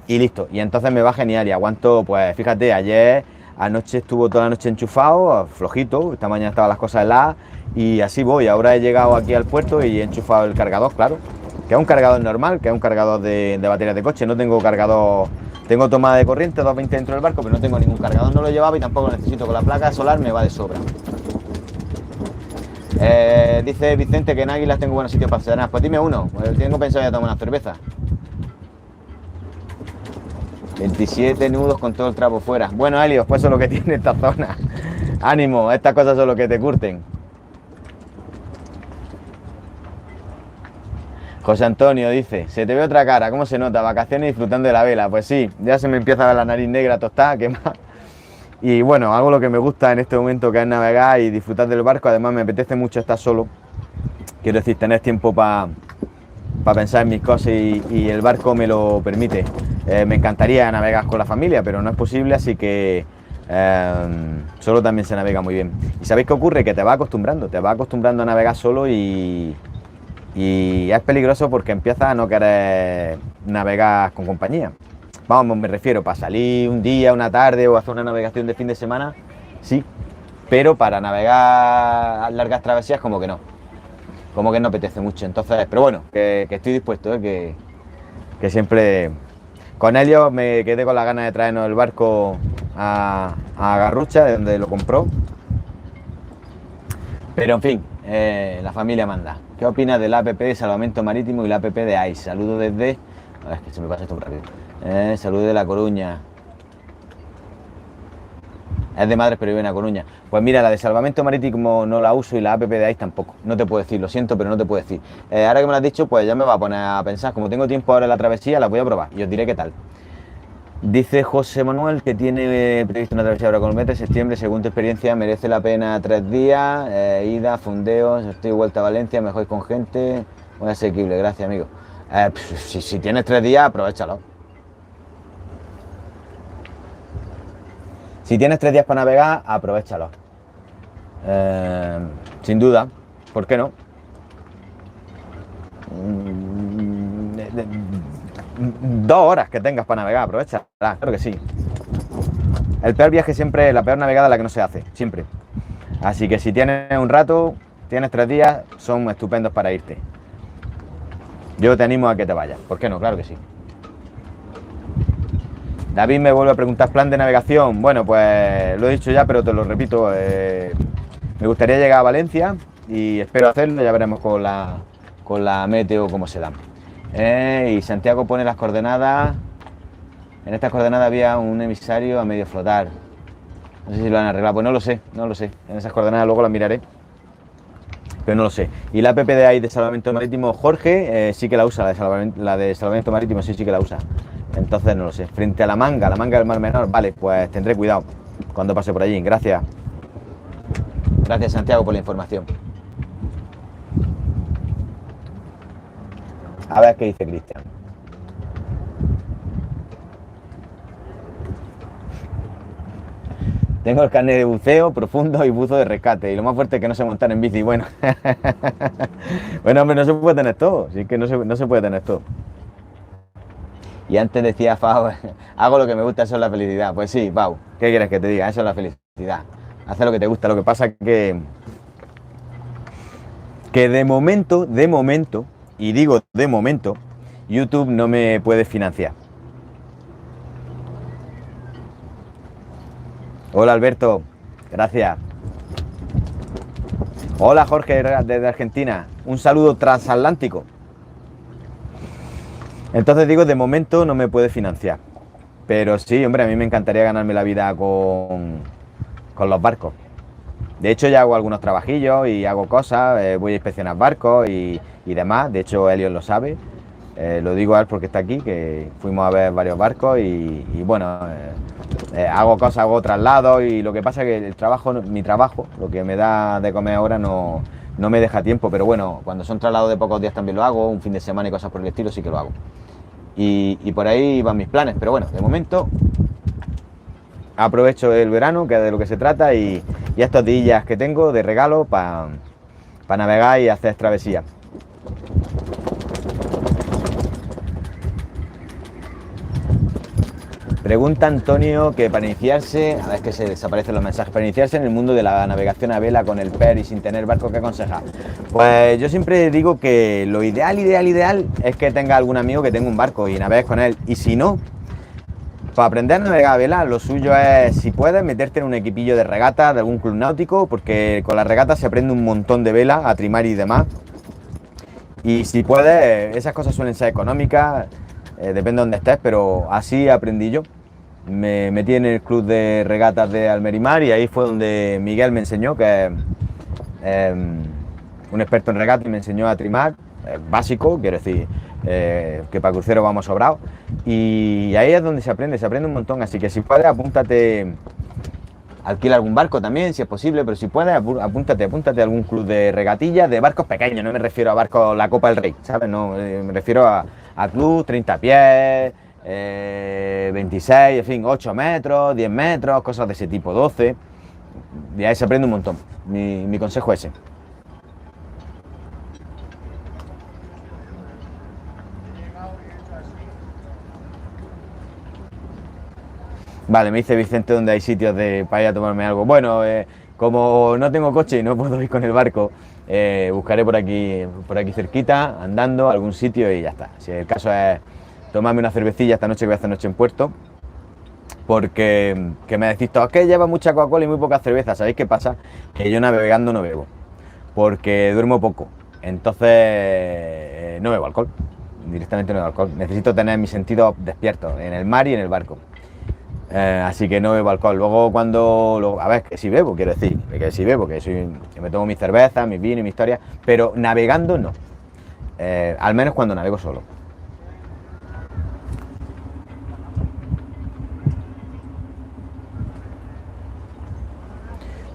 [SPEAKER 1] y listo. Y entonces me va genial y aguanto, pues fíjate, ayer anoche estuvo toda la noche enchufado, flojito, esta mañana estaban las cosas heladas y así voy. Ahora he llegado aquí al puerto y he enchufado el cargador, claro, que es un cargador normal, que es un cargador de baterías de coche. No tengo cargador, tengo toma de corriente 220 dentro del barco, pero no tengo ningún cargador, no lo llevaba y tampoco lo necesito. Con la placa solar me va de sobra. Dice Vicente que en Águilas tengo buenos sitios para cenar. Pues dime uno, pues tengo pensado ya tomar una cerveza. 27 nudos con todo el trapo fuera. Bueno, Helios, pues eso es lo que tiene esta zona. Ánimo, estas cosas son lo que te curten. José Antonio dice, se te ve otra cara, ¿cómo se nota? Vacaciones disfrutando de la vela. Pues sí, ya se me empieza a ver la nariz negra tostada, quemada. Y bueno, hago lo que me gusta en este momento, que es navegar y disfrutar del barco. Además me apetece mucho estar solo. Quiero decir, tener tiempo para pensar en mis cosas y el barco me lo permite. Me encantaría navegar con la familia, pero no es posible, así que solo también se navega muy bien. ¿Y sabéis qué ocurre? Que te vas acostumbrando a navegar solo y es peligroso porque empiezas a no querer navegar con compañía. Vamos, me refiero, para salir un día, una tarde o hacer una navegación de fin de semana, sí, pero para navegar largas travesías como que no apetece mucho. Entonces, pero bueno, que estoy dispuesto, que siempre... Con Helio me quedé con la ganas de traernos el barco a Garrucha, de donde lo compró. Pero en fin, la familia manda. ¿Qué opinas del APP de salvamento marítimo y la APP de AIS? Saludos desde... Es que se me pasa esto muy rápido. Saludos de La Coruña. Es de Madres, pero vive en La Coruña. Pues mira, la de salvamento marítimo no la uso y la APP de AIS tampoco. No te puedo decir, lo siento, pero no te puedo decir. Ahora que me lo has dicho, pues ya me va a poner a pensar. Como tengo tiempo ahora en la travesía, la voy a probar y os diré qué tal. Dice José Manuel que tiene previsto una travesía ahora con el mes de septiembre. Según tu experiencia, merece la pena 3 días, ida, fondeos, estoy de vuelta a Valencia, mejor con gente, muy asequible. Gracias, amigo. Si tienes 3 días, aprovéchalo. Si tienes 3 días para navegar, aprovéchalo. Sin duda, ¿por qué no? 2 horas que tengas para navegar, aprovecha, claro que sí. El peor viaje siempre, la peor navegada es la que no se hace, siempre. Así que si tienes un rato, tienes 3 días, son estupendos para irte. Yo te animo a que te vayas, ¿por qué no? Claro que sí. David me vuelve a preguntar, ¿plan de navegación? Bueno, pues lo he dicho ya, pero te lo repito. Me gustaría llegar a Valencia y espero hacerlo, ya veremos con la meteo cómo se dan. Y Santiago pone las coordenadas. En estas coordenadas había un emisario a medio flotar. No sé si lo han arreglado, pues no lo sé. En esas coordenadas luego las miraré. pero no lo sé. Y la app de ahí de salvamento marítimo, Jorge, sí que la usa, la de salvamento marítimo sí que la usa. Entonces no lo sé. Frente a la manga del Mar Menor, vale, pues tendré cuidado cuando pase por allí. Gracias. Gracias, Santiago, por la información. A ver qué dice Cristian. Tengo el carnet de buceo profundo y buzo de rescate. Y lo más fuerte es que no sé montar en bici. Bueno, bueno, hombre, no se puede tener todo. Sí, es que no se puede tener todo. Y antes decía Pau, hago lo que me gusta, eso es la felicidad. Pues sí, Pau, ¿qué quieres que te diga? Eso es la felicidad. Hacer lo que te gusta. Lo que pasa es que de momento, y digo de momento, YouTube no me puede financiar. Hola Alberto, gracias. Hola Jorge desde Argentina, un saludo transatlántico. Entonces digo, de momento no me puede financiar. Pero sí, hombre, a mí me encantaría ganarme la vida con los barcos. De hecho ya hago algunos trabajillos y hago cosas, voy a inspeccionar barcos y demás. De hecho Elliot lo sabe, lo digo a él porque está aquí, que fuimos a ver varios barcos y bueno, hago cosas, hago traslados y lo que pasa es que el trabajo, mi trabajo, lo que me da de comer ahora no me deja tiempo, pero bueno, cuando son traslados de pocos días también lo hago, un fin de semana y cosas por el estilo sí que lo hago. Y por ahí van mis planes, pero bueno, de momento aprovecho el verano, que es de lo que se trata, y estos días que tengo de regalo para navegar y hacer travesías. Pregunta Antonio que para iniciarse, a ver, es que se desaparecen los mensajes, para iniciarse en el mundo de la navegación a vela con el PER y sin tener barco, ¿qué aconseja? Pues yo siempre digo que lo ideal es que tenga algún amigo que tenga un barco y navegues con él, y si no, para aprender a navegar a vela, lo suyo es, si puedes, meterte en un equipillo de regata de algún club náutico, porque con la regata se aprende un montón de vela, a trimar y demás. Y si puedes, esas cosas suelen ser económicas, depende de donde estés, pero así aprendí yo. Me metí en el club de regatas de Almerimar y ahí fue donde Miguel me enseñó, que es un experto en regata, y me enseñó a trimar, básico, quiero decir, que para crucero vamos sobrados, y ahí es donde se aprende un montón, así que si puedes, apúntate, alquila algún barco también, si es posible, pero si puedes, apúntate a algún club de regatillas, de barcos pequeños, no me refiero a barcos la Copa del Rey, ¿sabes? No, me refiero a club, 30 pies, 26, en fin, 8 metros, 10 metros, cosas de ese tipo, 12, y ahí se aprende un montón, mi consejo es ese. Vale, me dice Vicente dónde hay sitios para ir a tomarme algo. Bueno, como no tengo coche y no puedo ir con el barco, buscaré por aquí cerquita, andando, algún sitio y ya está. Si el caso es tomarme una cervecilla esta noche, que voy a hacer noche en Puerto, porque que me decís todos que lleva mucha Coca-Cola y muy poca cerveza. ¿Sabéis qué pasa? Que yo navegando no bebo, porque duermo poco, entonces no bebo alcohol, directamente no bebo alcohol. Necesito tener mis sentidos despiertos en el mar y en el barco. Así que no bebo alcohol. Luego a ver, que sí bebo, quiero decir, que sí bebo, que me tomo mis cervezas, mis vinos y mi historia, pero navegando no. Al menos cuando navego solo.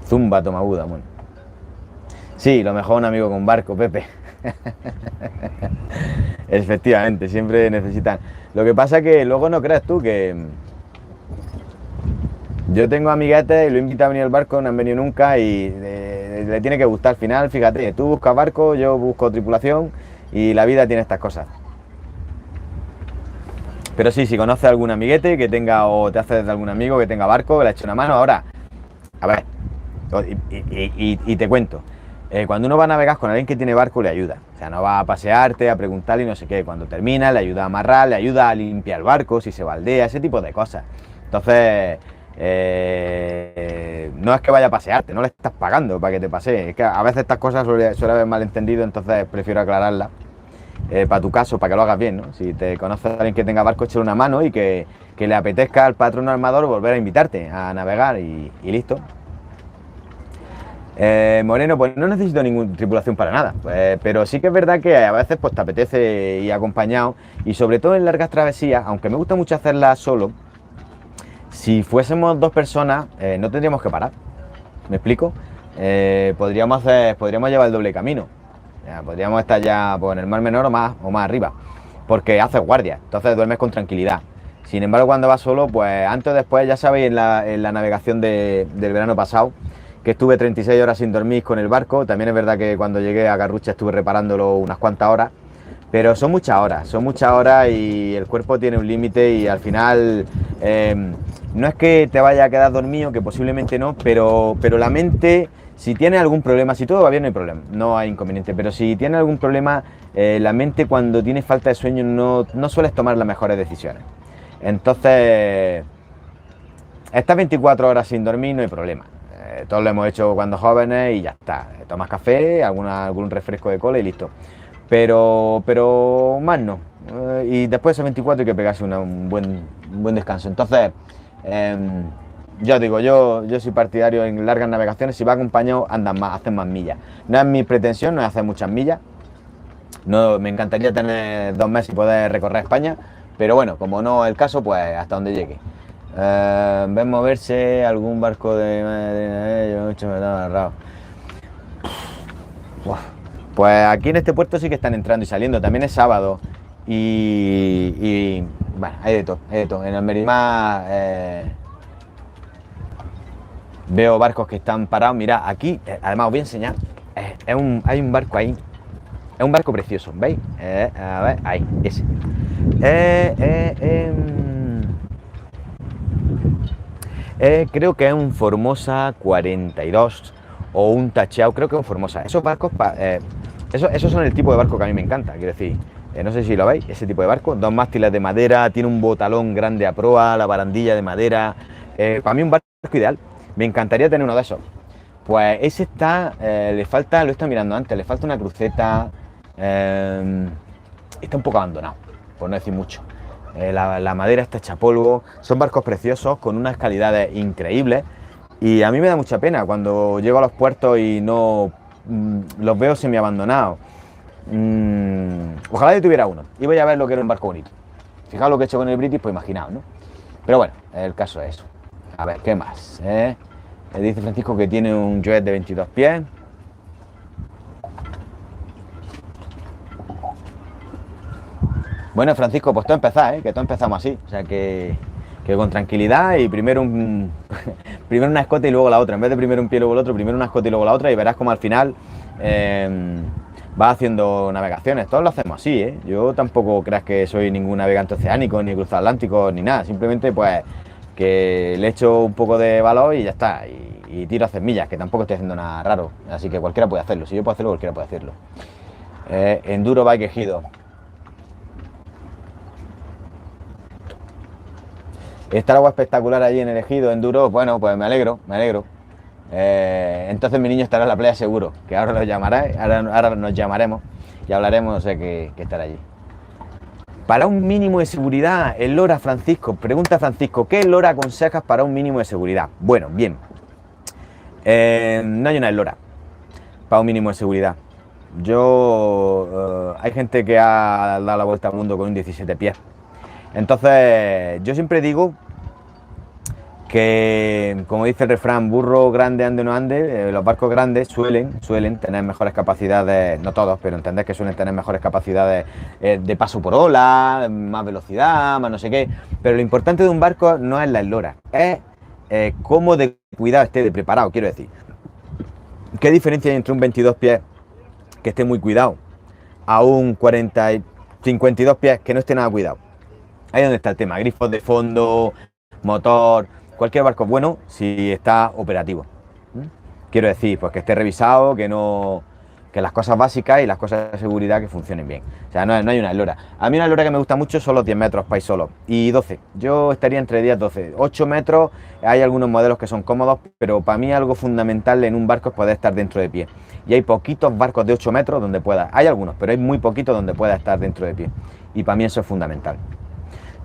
[SPEAKER 1] Zumba, toma Buda, bueno. Sí, lo mejor un amigo con barco, Pepe. Efectivamente, siempre necesitan. Lo que pasa es que luego no creas tú que yo tengo amiguetes y lo he invitado a venir al barco, no han venido nunca y le tiene que gustar. Al final, fíjate, tú buscas barco, yo busco tripulación y la vida tiene estas cosas. Pero sí, si conoces a algún amiguete que tenga, o te haces de algún amigo que tenga barco, que le eche una mano. Ahora, a ver, y te cuento, cuando uno va a navegar con alguien que tiene barco, le ayuda. O sea, no va a pasearte, a preguntarle y no sé qué. Cuando termina, le ayuda a amarrar, le ayuda a limpiar el barco, si se baldea, ese tipo de cosas. Entonces, no es que vaya a pasearte, no le estás pagando para que te pasee. Es que a veces estas cosas suele haber malentendido, entonces prefiero aclararlas. Para tu caso, para que lo hagas bien, ¿no? Si te conoces a alguien que tenga barco, échale una mano y que le apetezca al patrón armador volver a invitarte a navegar y listo. Moreno, pues no necesito ninguna tripulación para nada, pero sí que es verdad que a veces pues te apetece ir acompañado y sobre todo en largas travesías, aunque me gusta mucho hacerlas solo, si fuésemos dos personas no tendríamos que parar, ¿me explico? Podríamos llevar el doble camino, ya, podríamos estar ya pues, en el Mar Menor o más arriba, porque haces guardia, entonces duermes con tranquilidad. Sin embargo, cuando vas solo, pues antes o después, ya sabéis, en la navegación del verano pasado, que estuve 36 horas sin dormir con el barco. También es verdad que cuando llegué a Garrucha estuve reparándolo unas cuantas horas, pero son muchas horas y el cuerpo tiene un límite y al final no es que te vaya a quedar dormido, que posiblemente no, pero la mente, si tiene algún problema, si todo va bien no hay problema, no hay inconveniente, pero si tiene algún problema, la mente cuando tiene falta de sueño no sueles tomar las mejores decisiones. Entonces, estas 24 horas sin dormir no hay problema. Todos lo hemos hecho cuando jóvenes y ya está. Tomas café, algún refresco de cola y listo. Pero más no. Y después de esos 24 hay que pegarse un buen descanso. Entonces, ya digo, yo soy partidario en largas navegaciones. Si va acompañado, andan más, hacen más millas. No es mi pretensión, no es hacer muchas millas. No, me encantaría tener 2 meses y poder recorrer España. Pero bueno, como no es el caso, pues hasta donde llegue. Ven moverse algún barco de mucho me da agarrado. Pues aquí en este puerto sí que están entrando y saliendo. También es sábado y bueno, hay de todo, hay de todo. En el Merimá veo barcos que están parados. Mirad, aquí, además os voy a enseñar. Hay un barco ahí. Es un barco precioso, ¿veis? A ver, ahí, ese. Creo que es un Formosa 42 o un Tacheado, creo que es un Formosa. Esos barcos, esos son el tipo de barco que a mí me encanta, quiero decir. No sé si lo veis, ese tipo de barco, 2 mástiles de madera, tiene un botalón grande a proa, la barandilla de madera. Para mí un barco ideal, me encantaría tener uno de esos. Pues ese está, le falta, lo he estado mirando antes, le falta una cruceta, está un poco abandonado, por no decir mucho. La madera está hecha polvo, son barcos preciosos con unas calidades increíbles y a mí me da mucha pena cuando llego a los puertos y no los veo semi abandonados. Ojalá yo tuviera uno y voy a ver lo que era un barco bonito. Fijaos lo que he hecho con el British, pues imaginaos, ¿no? Pero bueno, el caso es eso. A ver, ¿qué más? Dice Francisco que tiene un jet de 22 pies. Bueno, Francisco, pues tú empezás, que tú empezamos así, o sea que con tranquilidad y primero primero una escota y luego la otra, en vez de primero un pie y luego el otro, primero una escota y luego la otra y verás como al final vas haciendo navegaciones. Todos lo hacemos así, yo tampoco creas que soy ningún navegante oceánico, ni cruzado Atlántico, ni nada, simplemente pues que le echo un poco de valor y ya está, y tiro a hacer millas, que tampoco estoy haciendo nada raro, así que cualquiera puede hacerlo, si yo puedo hacerlo, cualquiera puede hacerlo. Enduro Bike Ejido. Está el agua espectacular allí en el Ejido, Enduro, bueno, pues me alegro. Entonces mi niño estará en la playa seguro, que ahora lo llamará, ahora nos llamaremos y hablaremos, no sé que estará allí. Para un mínimo de seguridad, el Lora, Francisco, pregunta Francisco, ¿qué Lora aconsejas para un mínimo de seguridad? Bueno, bien, no hay una Lora para un mínimo de seguridad. Hay gente que ha dado la vuelta al mundo con un 17 pies. Entonces, yo siempre digo que, como dice el refrán, burro grande ande o no ande, los barcos grandes suelen tener mejores capacidades, no todos, pero entendés que suelen tener mejores capacidades de paso por ola, más velocidad, más no sé qué, pero lo importante de un barco no es la eslora, es cómo de cuidado esté, de preparado, quiero decir. ¿Qué diferencia hay entre un 22 pies que esté muy cuidado a un 52 pies que no esté nada cuidado? Ahí es donde está el tema, grifos de fondo, motor, cualquier barco es bueno si está operativo. Quiero decir, pues que esté revisado, que las cosas básicas y las cosas de seguridad que funcionen bien. O sea, no hay una eslora. A mí una eslora que me gusta mucho son los 10 metros para ir solo. Y 12. Yo estaría entre 10 y 12. 8 metros, hay algunos modelos que son cómodos, pero para mí algo fundamental en un barco es poder estar dentro de pie. Y hay poquitos barcos de 8 metros donde pueda. Hay algunos, pero hay muy poquitos donde pueda estar dentro de pie. Y para mí eso es fundamental.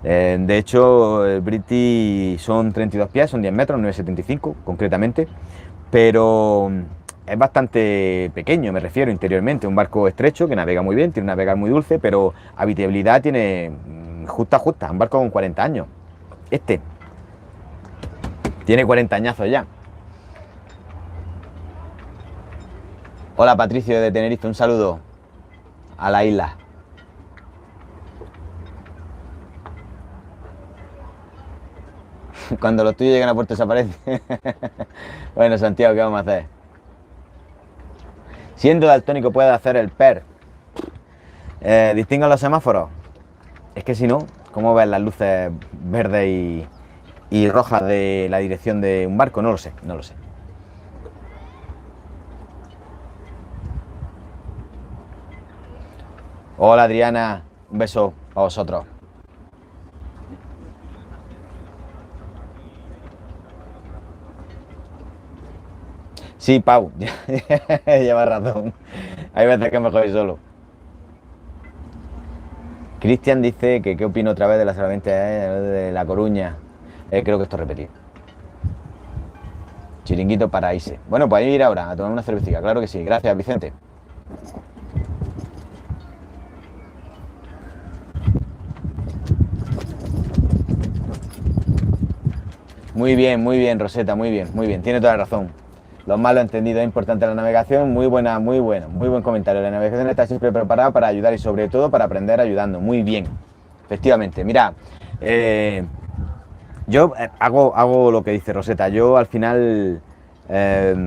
[SPEAKER 1] De hecho, el British son 32 pies, son 10 metros, 9,75 concretamente, pero es bastante pequeño, me refiero, interiormente. Un barco estrecho que navega muy bien, tiene una vega muy dulce, pero habitabilidad tiene justa. Un barco con 40 años. Este tiene 40 añazos ya. Hola Patricio de Tenerife, un saludo a la isla. Cuando los tuyos llegan a puerto desaparecen. Bueno, Santiago, ¿qué vamos a hacer? Siendo daltónico puede hacer el PER. Distingo los semáforos. Es que si no, ¿cómo ves las luces verdes y rojas de la dirección de un barco? No lo sé, no lo sé. Hola Adriana, un beso a vosotros. Sí, Pau, llevas razón. Hay veces que es mejor ir solo. Cristian dice que qué opino otra vez de la solamente de La Coruña. Creo que esto es repetido. Chiringuito Paraíse. Bueno, pues ir ahora a tomar una cervecita, claro que sí. Gracias, Vicente. muy bien, Rosetta, muy bien, muy bien. Tiene toda la razón. Los malos entendidos es importante la navegación. Muy buena, muy bueno, muy buen comentario. La navegación está siempre preparada para ayudar y sobre todo para aprender ayudando. Muy bien. Efectivamente. Mira, yo hago lo que dice Rosetta. Yo al final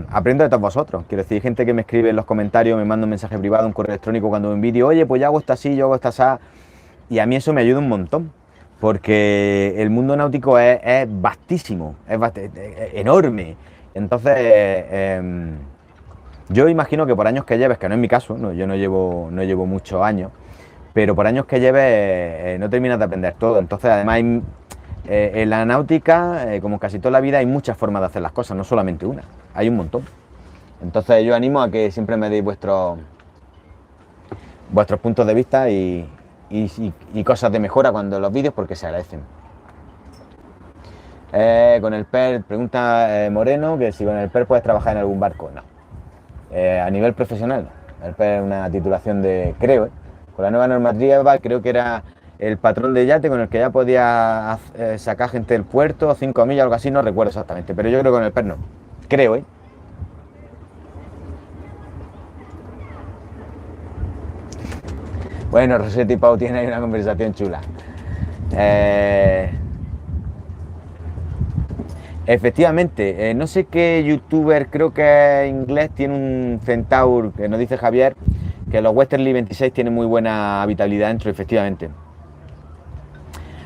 [SPEAKER 1] aprendo de todos vosotros. Quiero decir, hay gente que me escribe en los comentarios, me manda un mensaje privado, un correo electrónico cuando veo un vídeo. Oye, pues yo hago esto así, yo hago esto así. Y a mí eso me ayuda un montón. Porque el mundo náutico es vastísimo, es enorme. Entonces, yo imagino que por años que lleves, que no es mi caso, no, yo no llevo muchos años, pero por años que lleves no terminas de aprender todo. Entonces, además, en la náutica, como casi toda la vida, hay muchas formas de hacer las cosas, no solamente una, hay un montón. Entonces, yo animo a que siempre me deis vuestros puntos de vista y cosas de mejora cuando los vídeos, porque se agradecen. Con el PER, pregunta Moreno, que si con el PER puedes trabajar en algún barco. No. A nivel profesional, no. El PER es una titulación de, creo, con la nueva normativa, creo que era el patrón de yate con el que ya podía sacar gente del puerto, 5 millas, algo así, no recuerdo exactamente, pero yo creo que con el PER no. Creo, Bueno, Rosetta y Pau tienen ahí una conversación chula. Efectivamente, no sé qué youtuber, creo que es inglés, tiene un Centaur, que nos dice Javier, que los Westerly 26 tienen muy buena habitabilidad dentro, efectivamente.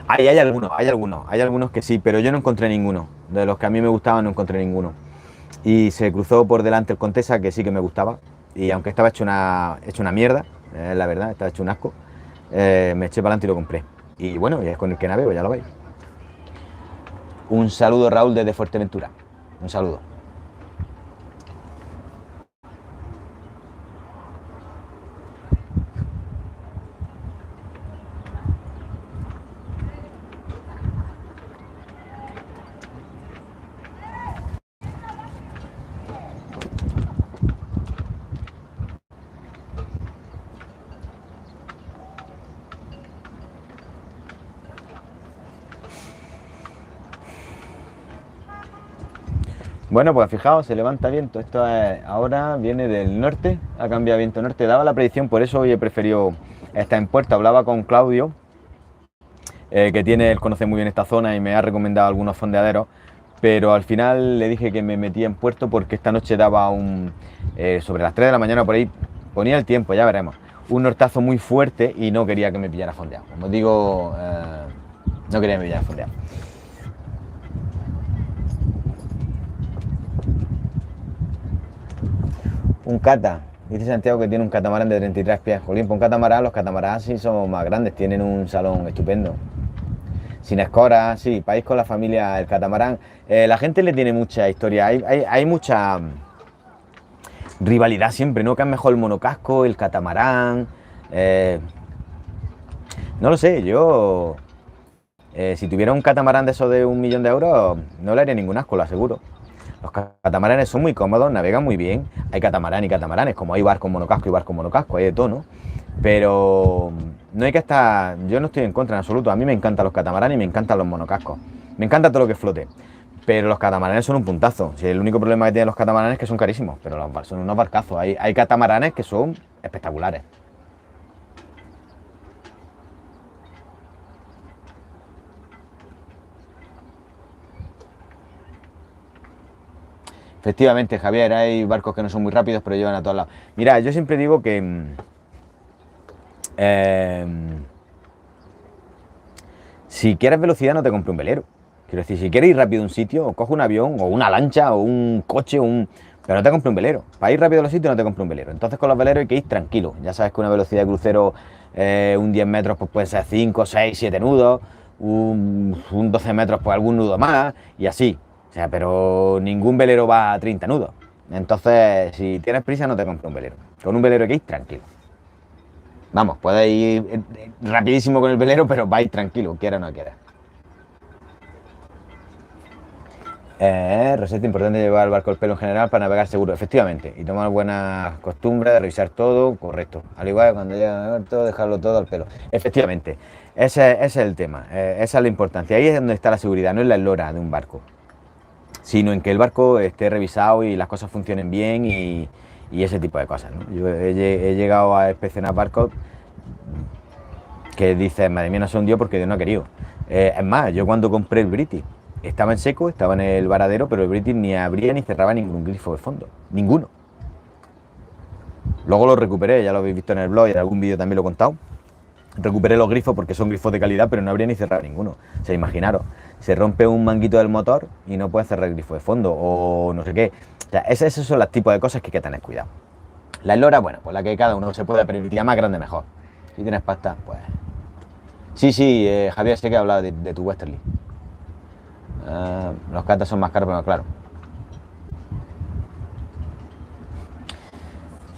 [SPEAKER 1] Hay algunos que sí, pero yo no encontré ninguno. De los que a mí me gustaban no encontré ninguno. Y se cruzó por delante el Contesa, que sí que me gustaba. Y aunque estaba hecho una mierda, la verdad, estaba hecho un asco, me eché para adelante y lo compré. Y bueno, y es con el que navego, ya lo veis. Un saludo, Raúl, desde Fuerteventura. Un saludo. Bueno, pues fijaos, se levanta viento. Esto ahora viene del norte, ha cambiado viento norte. Daba la predicción, por eso hoy he preferido estar en puerto. Hablaba con Claudio, que él conoce muy bien esta zona y me ha recomendado algunos fondeaderos, pero al final le dije que me metía en puerto porque esta noche daba sobre las 3 de la mañana por ahí, ponía el tiempo, ya veremos, un nortazo muy fuerte y no quería que me pillara fondeado. Como digo, no quería que me pillara fondeado. Un cata, dice Santiago que tiene un catamarán de 33 pies. Jolín, pues un catamarán, los catamaranes sí son más grandes, tienen un salón estupendo. Sin escoras, sí, país con la familia, el catamarán. La gente le tiene mucha historia, hay mucha rivalidad siempre, ¿no? Que es mejor el monocasco, el catamarán. No lo sé, yo si tuviera un catamarán de esos de 1 millón de euros, no le haría ningún asco, lo aseguro. Los catamaranes son muy cómodos, navegan muy bien. Hay catamarán y catamaranes, como hay barcos monocasco y barcos monocasco, hay de todo, ¿no? Pero no hay que estar... Yo no estoy en contra en absoluto. A mí me encantan los catamaranes y me encantan los monocascos. Me encanta todo lo que flote. Pero los catamaranes son un puntazo. Si el único problema que tienen los catamaranes es que son carísimos, pero son unos barcazos. Hay catamaranes que son espectaculares. Efectivamente, Javier, hay barcos que no son muy rápidos, pero llevan a todos lados. Mira, yo siempre digo que eh, si quieres velocidad no te compres un velero. Quiero decir, si quieres ir rápido a un sitio, coge un avión o una lancha o un coche, pero no te compres un velero. Para ir rápido a los sitios no te compres un velero. Entonces con los veleros hay que ir tranquilo. Ya sabes que una velocidad de crucero, un 10 metros pues puede ser 5, 6, 7 nudos, un 12 metros pues algún nudo más y así. O sea, pero ningún velero va a 30 nudos. Entonces, si tienes prisa no te compres un velero. Con un velero hay que ir tranquilo. Vamos, puedes ir rapidísimo con el velero, pero vais tranquilo, quiera o no quiera. Receta importante llevar el barco al pelo en general para navegar seguro, efectivamente, y tomar buenas costumbres de revisar todo, correcto. Al igual que cuando llega todo, dejarlo todo al pelo. Efectivamente, ese es el tema, esa es la importancia. Ahí es donde está la seguridad, no es la eslora de un barco, sino en que el barco esté revisado y las cosas funcionen bien y ese tipo de cosas, ¿no? Yo he llegado a inspeccionar barcos que dices, madre mía, no se hundió porque Dios no ha querido. Es más, yo cuando compré el British, estaba en seco, estaba en el varadero, pero el British ni abría ni cerraba ningún grifo de fondo. Ninguno. Luego lo recuperé, ya lo habéis visto en el blog y en algún vídeo también lo he contado. Recuperé los grifos porque son grifos de calidad, pero no abría ni cerraba ninguno. O sea, imaginaros, se rompe un manguito del motor y no puedes cerrar el grifo de fondo o no sé qué. O sea, esos son los tipos de cosas que hay que tener cuidado. La eslora, bueno, pues la que cada uno se puede permitir, más grande mejor. Si tienes pasta, pues... Sí, Javier, sé que he hablado de tu Westerly. Los catas son más caros, pero claro.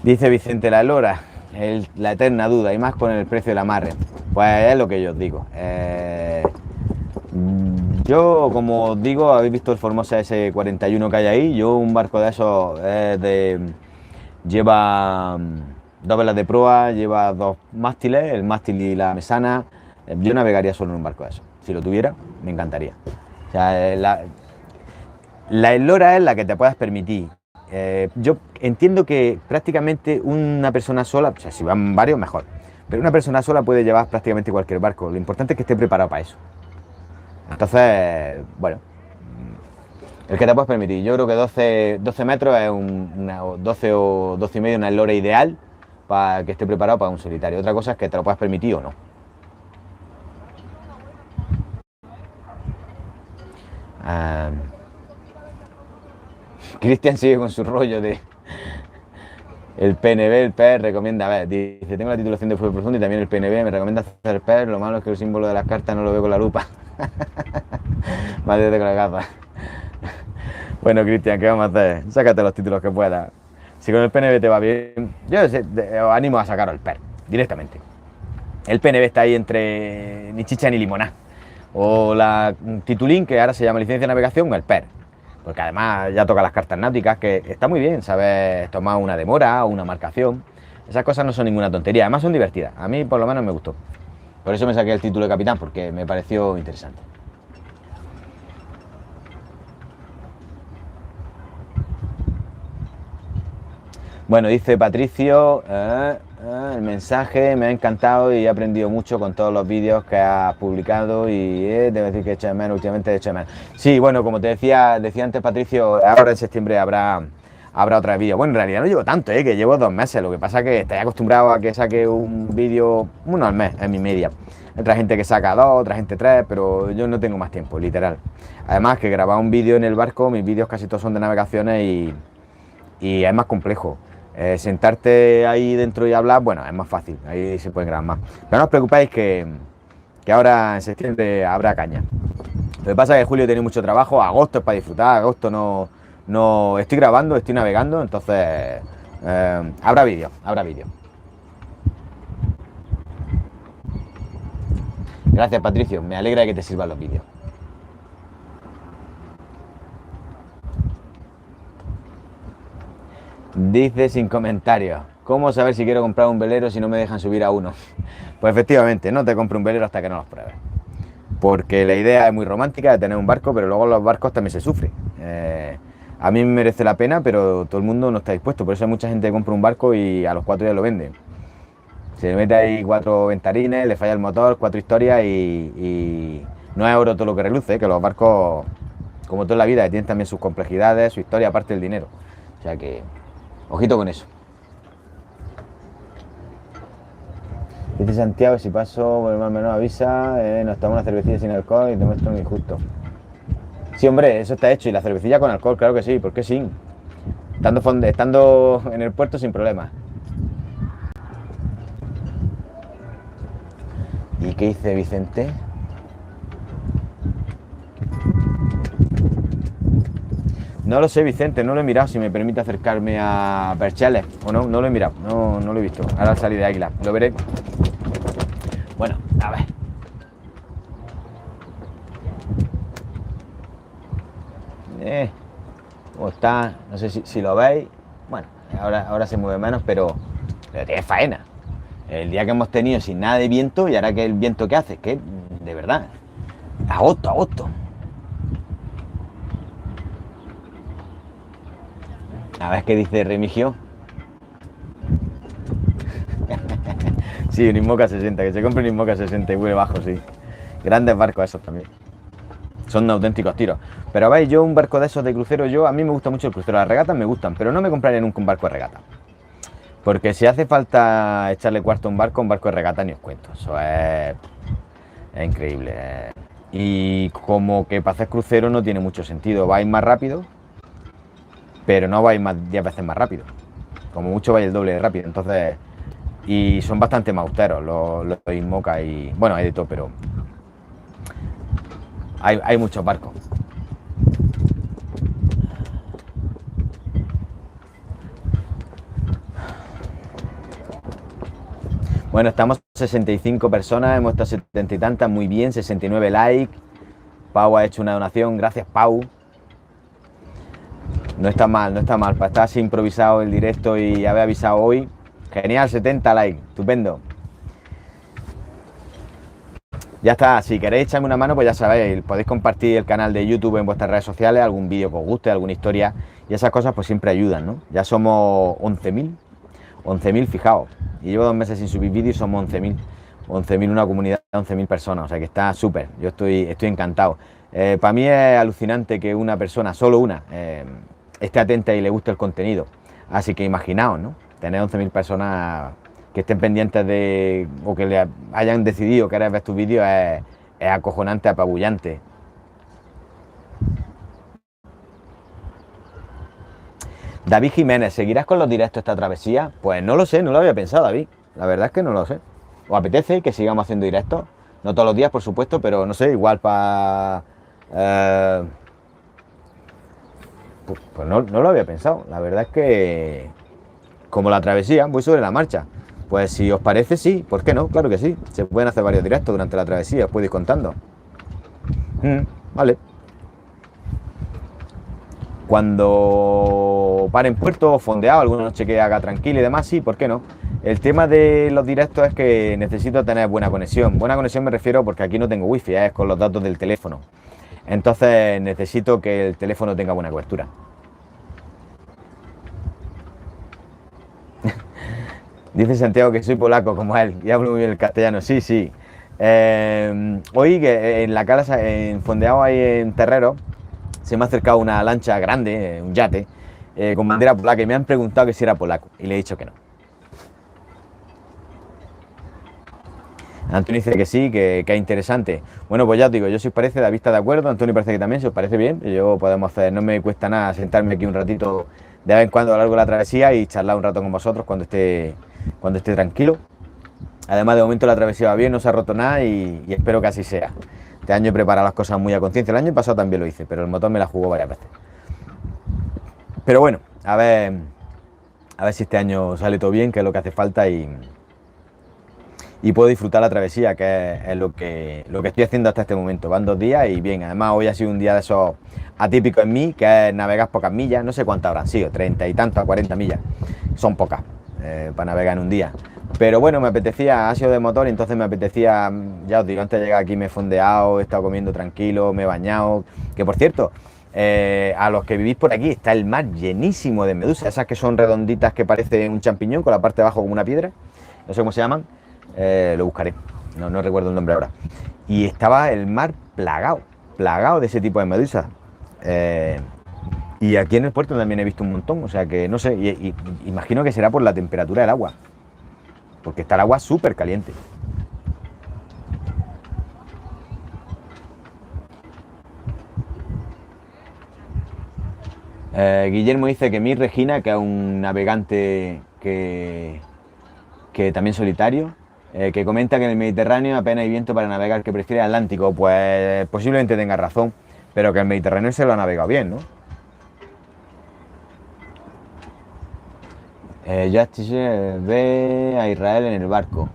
[SPEAKER 1] Dice Vicente la Lora, la eterna duda, y más con el precio del amarre. Pues es lo que yo os digo. Yo, como os digo, habéis visto el Formosa S41 que hay ahí. Yo un barco de esos lleva dos velas de proa, lleva dos mástiles, el mástil y la mesana. Yo navegaría solo en un barco de esos. Si lo tuviera, me encantaría. O sea, la eslora es la que te puedas permitir. Yo entiendo que prácticamente una persona sola, o sea, si van varios, mejor. Pero una persona sola puede llevar prácticamente cualquier barco. Lo importante es que esté preparado para eso. Entonces, bueno, el que te puedes permitir. Yo creo que 12 metros es 12 o 12 y medio una eslora ideal para que esté preparado para un solitario. Otra cosa es que te lo puedas permitir o no. Cristian sigue con su rollo de el PNB, el PER recomienda, a ver, dice, tengo la titulación de fútbol profundo y también el PNB me recomienda hacer PER, lo malo es que el símbolo de las cartas no lo veo con la lupa. Madre con la gafa. Bueno, Cristian, ¿qué vamos a hacer? Sácate los títulos que puedas. Si con el PNB te va bien, yo os animo a sacaros el PER, directamente. El PNB está ahí entre ni chicha ni limoná. O la titulín, que ahora se llama licencia de navegación, o el PER. Porque además ya toca las cartas náuticas, que está muy bien, sabes tomar una demora o una marcación. Esas cosas no son ninguna tontería, además son divertidas. A mí por lo menos me gustó. Por eso me saqué el título de capitán, porque me pareció interesante. Bueno, dice Patricio, el mensaje me ha encantado y he aprendido mucho con todos los vídeos que has publicado y debo decir que he hecho de menos, últimamente he hecho de menos. Sí, bueno, como te decía antes, Patricio, ahora en septiembre habrá otro vídeo. Bueno, en realidad no llevo tanto, que llevo 2 meses, lo que pasa es que estoy acostumbrado a que saque un vídeo uno al mes, en mi media. Hay otra gente que saca 2, otra gente 3, pero yo no tengo más tiempo, literal. Además que grabar un vídeo en el barco, mis vídeos casi todos son de navegaciones y es más complejo. Sentarte ahí dentro y hablar, bueno, es más fácil, ahí se pueden grabar más. Pero no os preocupéis que ahora en septiembre habrá caña. Lo que pasa es que julio tenéis mucho trabajo, agosto es para disfrutar, agosto no estoy grabando, estoy navegando, entonces habrá vídeo, habrá vídeo. Gracias, Patricio, me alegra que te sirvan los vídeos. Dice sin comentarios. ¿Cómo saber si quiero comprar un velero si no me dejan subir a uno? Pues efectivamente, no te compre un velero hasta que no los pruebes. Porque la idea es muy romántica de tener un barco, pero luego los barcos también se sufren. A mí me merece la pena, pero todo el mundo no está dispuesto. Por eso hay mucha gente que compra un barco y a los 4 días lo vende. Se le mete ahí 4 ventarines, le falla el motor, 4 historias y no es oro todo lo que reluce, que los barcos, como toda la vida, tienen también sus complejidades, su historia, aparte del dinero. O sea que, ojito con eso. Dice Santiago, si paso por el mar menor avisa, nos tomamos una cervecilla sin alcohol y te muestro un injusto. Sí, hombre, eso está hecho. Y la cervecilla con alcohol, claro que sí, ¿por qué sí? Estando en el puerto sin problema. ¿Y qué dice Vicente? No lo sé, Vicente, no lo he mirado si me permite acercarme a Percheles o no, no lo he mirado, no lo he visto. Ahora salí de Águila, lo veré. Bueno, a ver. ¿Cómo está? No sé si lo veis. Bueno, ahora se mueve menos, pero tiene faena. El día que hemos tenido sin nada de viento y ahora que el viento que hace, que de verdad, agosto. A ver qué dice Remigio. Sí, un Inmoca 60, que se compre un Inmoca 60 y vuelve bajo, sí. Grandes barcos esos también. Son auténticos tiros. Pero veis, yo un barco de esos de crucero, a mí me gusta mucho el crucero. Las regatas me gustan, pero no me compraría nunca un barco de regata. Porque si hace falta echarle cuarto a un barco de regata ni os cuento. Eso es increíble. Y como que para hacer crucero no tiene mucho sentido. Vais más rápido, pero no vais más 10 veces más rápido. Como mucho vais el doble de rápido. Entonces, y son bastante más austeros los Inmoca y... Bueno, hay de todo, pero hay muchos barcos. Bueno, estamos 65 personas, hemos estado 70 y tantas, muy bien, 69 likes. Pau ha hecho una donación, gracias Pau. No está mal, para estar así improvisado el directo y haber avisado hoy. Genial, 70 likes, estupendo. Ya está, si queréis echarme una mano, pues ya sabéis, podéis compartir el canal de YouTube en vuestras redes sociales, algún vídeo que os guste, alguna historia, y esas cosas pues siempre ayudan, ¿no? Ya somos 11.000, fijaos, y llevo 2 meses sin subir vídeos y somos 11.000, una comunidad de 11.000 personas, o sea que está súper, yo estoy encantado. Para mí es alucinante que una persona, solo una, esté atenta y le guste el contenido, así que imaginaos, ¿no? Tener 11.000 personas que estén pendientes de, o que le hayan decidido querer ver tus vídeos es acojonante, apabullante. David Jiménez, ¿seguirás con los directos esta travesía? Pues no lo sé, no lo había pensado, David. La verdad es que no lo sé. ¿Os apetece que sigamos haciendo directos? No todos los días, por supuesto, pero no sé, igual para... pues no lo había pensado. La verdad es que, como la travesía, voy sobre la marcha. Pues si os parece, sí, ¿por qué no? Claro que sí. Se pueden hacer varios directos durante la travesía, os puedo ir contando. Vale. Cuando pare en puerto, fondeado, alguna noche que haga tranquila y demás, sí, ¿por qué no? El tema de los directos es que necesito tener buena conexión. Buena conexión me refiero porque aquí no tengo wifi, es con los datos del teléfono. Entonces necesito que el teléfono tenga buena cobertura. Dice Santiago que soy polaco como él y hablo muy bien el castellano. Sí, sí. Hoy que en la casa, en fondeado ahí en Terrero, se me ha acercado una lancha grande, un yate, con bandera polaca y me han preguntado que si era polaco y le he dicho que no. Antonio dice que sí, que es interesante. Bueno, pues ya os digo, yo si os parece, David está de acuerdo, Antonio parece que también, si os parece bien, yo podemos hacer, no me cuesta nada sentarme aquí un ratito de vez en cuando a lo largo de la travesía y charlar un rato con vosotros cuando esté tranquilo. Además, de momento la travesía va bien, no se ha roto nada y espero que así sea. Este año he preparado las cosas muy a conciencia, el año pasado también lo hice, pero el motor me la jugó varias veces. Pero bueno, a ver si este año sale todo bien, que es lo que hace falta y y puedo disfrutar la travesía, que es lo que estoy haciendo hasta este momento. Van 2 días y bien, además hoy ha sido un día de esos atípicos en mí, que es navegar pocas millas, no sé cuántas habrán sido, 30 y tantas, 40 millas, son pocas para navegar en un día. Pero bueno, me apetecía, ha sido de motor, y entonces me apetecía, ya os digo, antes de llegar aquí me he fondeado, he estado comiendo tranquilo, me he bañado, que por cierto, a los que vivís por aquí, está el mar llenísimo de medusas, esas que son redonditas que parecen un champiñón con la parte de abajo como una piedra, no sé cómo se llaman, lo buscaré, no recuerdo el nombre ahora. Y estaba el mar plagado de ese tipo de medusas. Y aquí en el puerto también he visto un montón, o sea que no sé, y imagino que será por la temperatura del agua, porque está el agua súper caliente. Guillermo dice que mi Regina, que es un navegante que también solitario, que comenta que en el Mediterráneo apenas hay viento para navegar, que prefiere el Atlántico. Pues posiblemente tenga razón, pero que el Mediterráneo se lo ha navegado bien, ¿no? Ve a Israel en el barco.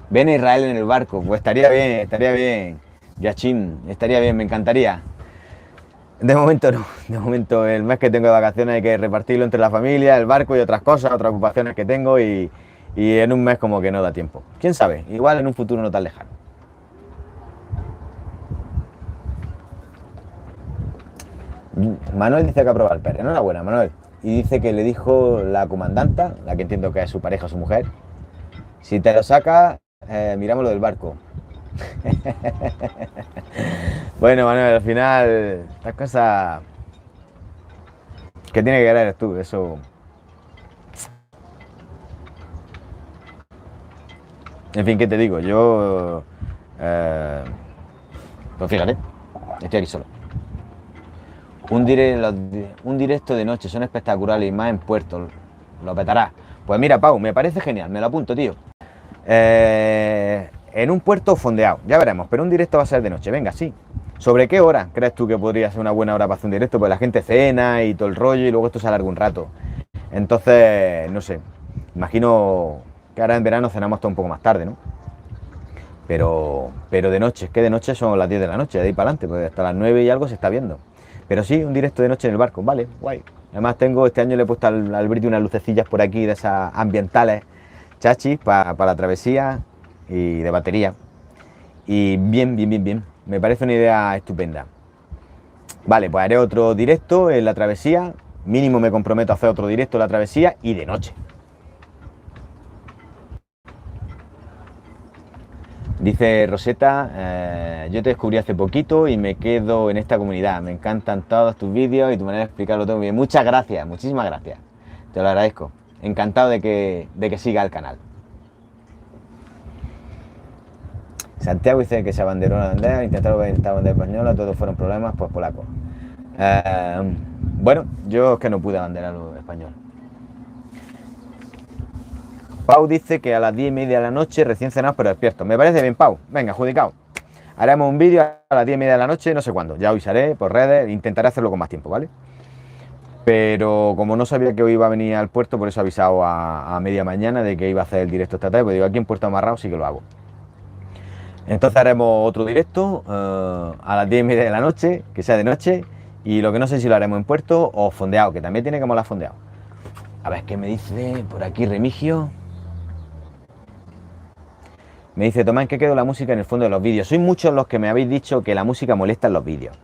[SPEAKER 1] Ven a Israel en el barco, pues estaría bien. Yachín, estaría bien, me encantaría. De momento no, de momento el mes que tengo de vacaciones hay que repartirlo entre la familia, el barco y otras cosas, otras ocupaciones que tengo y en un mes como que no da tiempo. ¿Quién sabe? Igual en un futuro no tan lejano. Manuel dice que aprueba el perro. Enhorabuena, Manuel. Y dice que le dijo la comandanta, la que entiendo que es su pareja o su mujer, si te lo saca, miramos lo del barco. Bueno, Manuel, al final, estas cosas que tiene que ver eres tú, eso. En fin, ¿qué te digo? Yo. Pues fíjate, estoy aquí solo. Un directo de noche, son espectaculares y más en Puerto, lo petará. Pues mira, Pau, me parece genial, me lo apunto, tío. En un puerto fondeado, ya veremos, pero un directo va a ser de noche, venga, sí. ¿Sobre qué hora crees tú que podría ser una buena hora para hacer un directo? Pues la gente cena y todo el rollo y luego esto se alarga un rato. Entonces, no sé, imagino que ahora en verano cenamos todo un poco más tarde, ¿no? Pero de noche, es que de noche son las 10 de la noche, de ahí para adelante, pues hasta las 9 y algo se está viendo. Pero sí, un directo de noche en el barco, vale, guay. Además este año le he puesto al Briti unas lucecillas por aquí de esas ambientales, chachis, para la travesía y de batería. Y bien. Me parece una idea estupenda. Vale, pues haré otro directo en la travesía. Mínimo me comprometo a hacer otro directo en la travesía y de noche. Dice Rosetta, yo te descubrí hace poquito y me quedo en esta comunidad. Me encantan todos tus vídeos y tu manera de explicarlo todo muy bien. Muchas gracias, muchísimas gracias. Te lo agradezco. Encantado de que siga el canal. Santiago dice que se abanderó la bandera, intentaron ver esta bandera española, todos fueron problemas, pues polacos. Bueno, yo es que no pude abanderar lo español. Pau dice que a las 10:30 de la noche, recién cenados pero despiertos. Me parece bien, Pau. Venga, adjudicado. Haremos un vídeo a las 10:30 de la noche, no sé cuándo. Ya avisaré por redes, intentaré hacerlo con más tiempo, ¿vale? Pero como no sabía que hoy iba a venir al puerto, por eso he avisado a media mañana de que iba a hacer el directo esta tarde, pues digo, aquí en Puerto Amarrado sí que lo hago. Entonces haremos otro directo a las 10:30 de la noche, que sea de noche, y lo que no sé si lo haremos en puerto o fondeado, que también tiene que molar fondeado. A ver, ¿qué me dice por aquí Remigio? Me dice, Tomás, ¿en qué quedó la música en el fondo de los vídeos? Sois muchos los que me habéis dicho que la música molesta en los vídeos.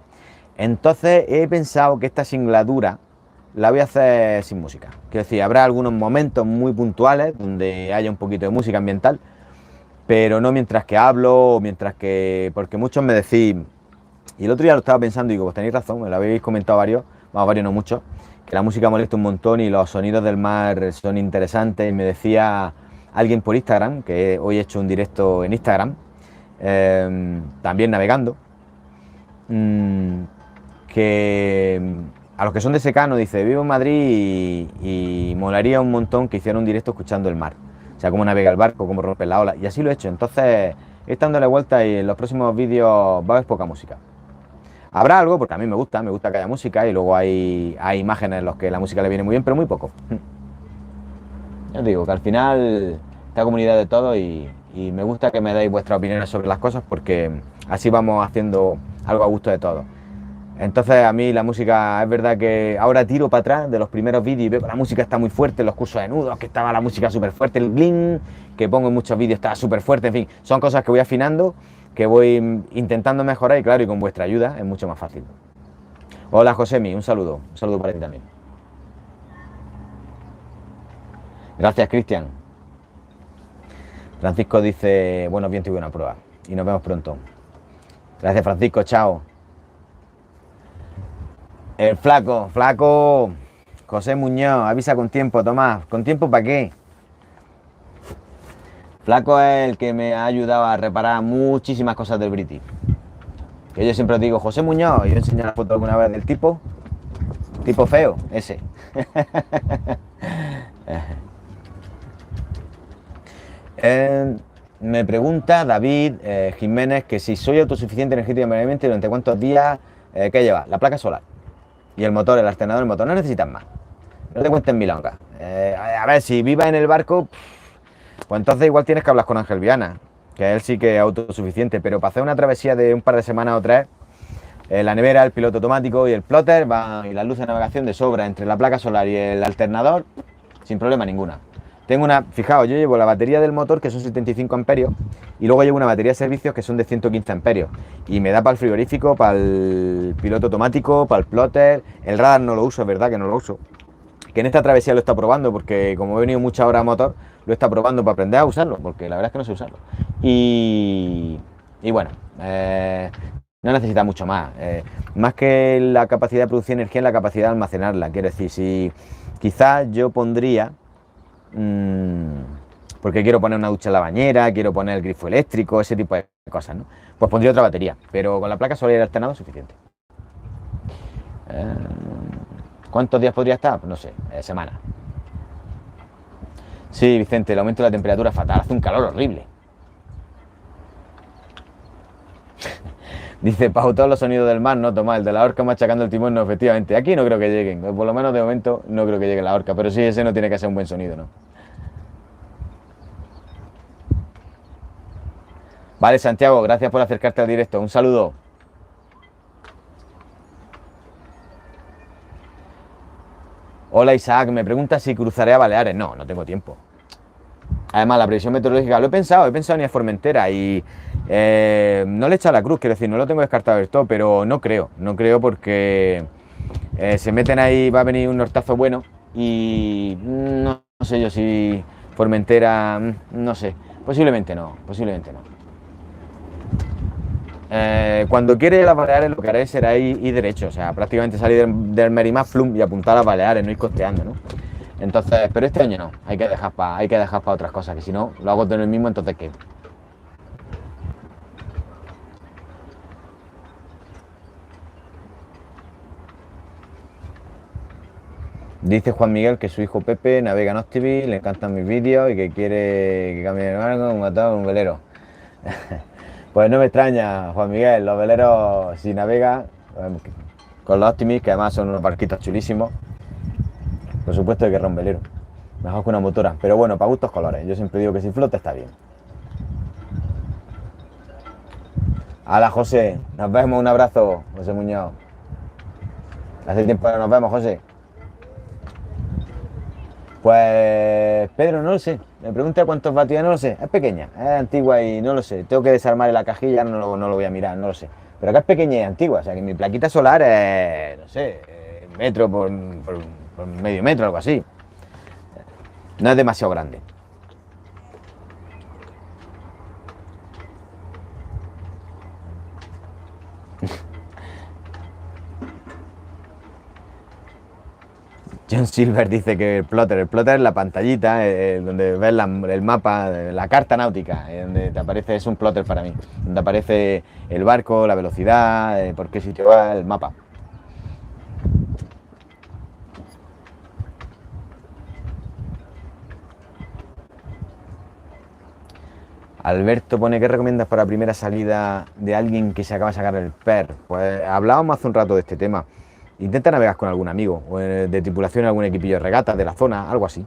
[SPEAKER 1] Entonces he pensado que esta singladura la voy a hacer sin música. Quiero decir, habrá algunos momentos muy puntuales donde haya un poquito de música ambiental, pero no mientras que hablo o mientras que... Porque muchos me decís, y el otro día lo estaba pensando y digo, pues tenéis razón, me lo habéis comentado varios, no muchos, que la música molesta un montón y los sonidos del mar son interesantes. Y me decía alguien por Instagram, que hoy he hecho un directo en Instagram, también navegando, que a los que son de secano dice, vivo en Madrid y molaría un montón que hiciera un directo escuchando el mar. O sea, cómo navega el barco, cómo rompe la ola. Y así lo he hecho. Entonces, dándole vuelta y en los próximos vídeos va a haber poca música. Habrá algo, porque a mí me gusta que haya música y luego hay imágenes en las que la música le viene muy bien, pero muy poco. Ya os digo que al final esta comunidad de todo y y me gusta que me deis vuestras opiniones sobre las cosas porque así vamos haciendo algo a gusto de todos. Entonces a mí la música, es verdad que ahora tiro para atrás de los primeros vídeos y veo que la música está muy fuerte, los cursos de nudos, que estaba la música súper fuerte, el bling, que pongo en muchos vídeos estaba súper fuerte, en fin, son cosas que voy afinando, que voy intentando mejorar y claro, y con vuestra ayuda es mucho más fácil. Hola Josemi, un saludo para ti también. Gracias Cristian. Francisco dice, buenos vientos y buena prueba, y nos vemos pronto. Gracias Francisco, chao. El flaco, José Muñoz, avisa con tiempo, Tomás. ¿Con tiempo para qué? Flaco es el que me ha ayudado a reparar muchísimas cosas del British. Que yo siempre os digo, José Muñoz, y yo enseñé la foto alguna vez del tipo feo, ese. Me pregunta David Jiménez que si soy autosuficiente energéticamente, durante cuántos días, ¿qué lleva? La placa solar. Y el motor, el alternador, el motor, no necesitas más. No te cuentes milongas. A ver, si vivas en el barco, pues entonces igual tienes que hablar con Ángel Viana, que él sí que es autosuficiente, pero para hacer una travesía de un par de semanas o tres, la nevera, el piloto automático y el plotter y la luz de navegación de sobra entre la placa solar y el alternador, sin problema ninguna. Tengo fijaos, yo llevo la batería del motor que son 75 amperios y luego llevo una batería de servicios que son de 115 amperios y me da para el frigorífico, para el piloto automático, para el plotter. El radar no lo uso, es verdad que no lo uso, que en esta travesía lo está probando porque como he venido muchas horas a motor, lo está probando para aprender a usarlo, porque la verdad es que no sé usarlo. Y bueno, no necesita mucho más. Más que la capacidad de producir energía, en la capacidad de almacenarla. Quiero decir, si quizás yo pondría, porque quiero poner una ducha en la bañera, quiero poner el grifo eléctrico, ese tipo de cosas, ¿no? Pues pondría otra batería, pero con la placa solar y el alternador es suficiente. ¿Cuántos días podría estar? Pues no sé, semanas. Sí, Vicente, el aumento de la temperatura es fatal, hace un calor horrible. Dice, Pau, todos los sonidos del mar, no, Tomás, el de la orca machacando el timón, no, efectivamente. Aquí no creo que lleguen, por lo menos de momento no creo que llegue la orca, pero sí, ese no tiene que ser un buen sonido, ¿no? Vale, Santiago, gracias por acercarte al directo, un saludo. Hola Isaac, me pregunta si cruzaré a Baleares. No, no tengo tiempo. Además, la previsión meteorológica, lo he pensado ni a Formentera y no le he echado la cruz, quiero decir, no lo tengo descartado del todo, pero no creo porque se meten ahí, va a venir un nortazo bueno y no sé yo si Formentera, no sé, posiblemente no. Cuando quiere las Baleares lo que haré será ir derecho, o sea, prácticamente salir del Merimá Flum y apuntar a las Baleares, no ir costeando, ¿no? Entonces, pero este año no, hay que dejar para otras cosas, que si no, lo hago todo en el mismo, entonces ¿qué? Dice Juan Miguel que su hijo Pepe navega en Optivi, le encantan mis vídeos y que quiere que cambie el barco, un motor, un velero. Pues no me extraña, Juan Miguel, los veleros si navegan con los Optimis, que además son unos barquitos chulísimos, por supuesto que querrá un velero, mejor que una motora, pero bueno, para gustos colores, yo siempre digo que si flota está bien. Hola José, nos vemos, un abrazo, José Muñoz. Hace tiempo que no nos vemos, José. Pues Pedro, no lo sé, me pregunta cuántos vatios, no lo sé, es pequeña, es antigua y no lo sé, tengo que desarmar la cajilla, no lo voy a mirar, no lo sé, pero que es pequeña y antigua, o sea que mi plaquita solar es, no sé, metro por medio metro, algo así, no es demasiado grande. John Silver dice que el plotter es la pantallita donde ves el mapa, la carta náutica, donde te aparece, es un plotter para mí, donde aparece el barco, la velocidad, por qué sitio va, el mapa. Alberto pone, ¿qué recomiendas para primera salida de alguien que se acaba de sacar el PER? Pues hablábamos hace un rato de este tema. Intenta navegar con algún amigo, o de tripulación en algún equipillo de regatas de la zona, algo así.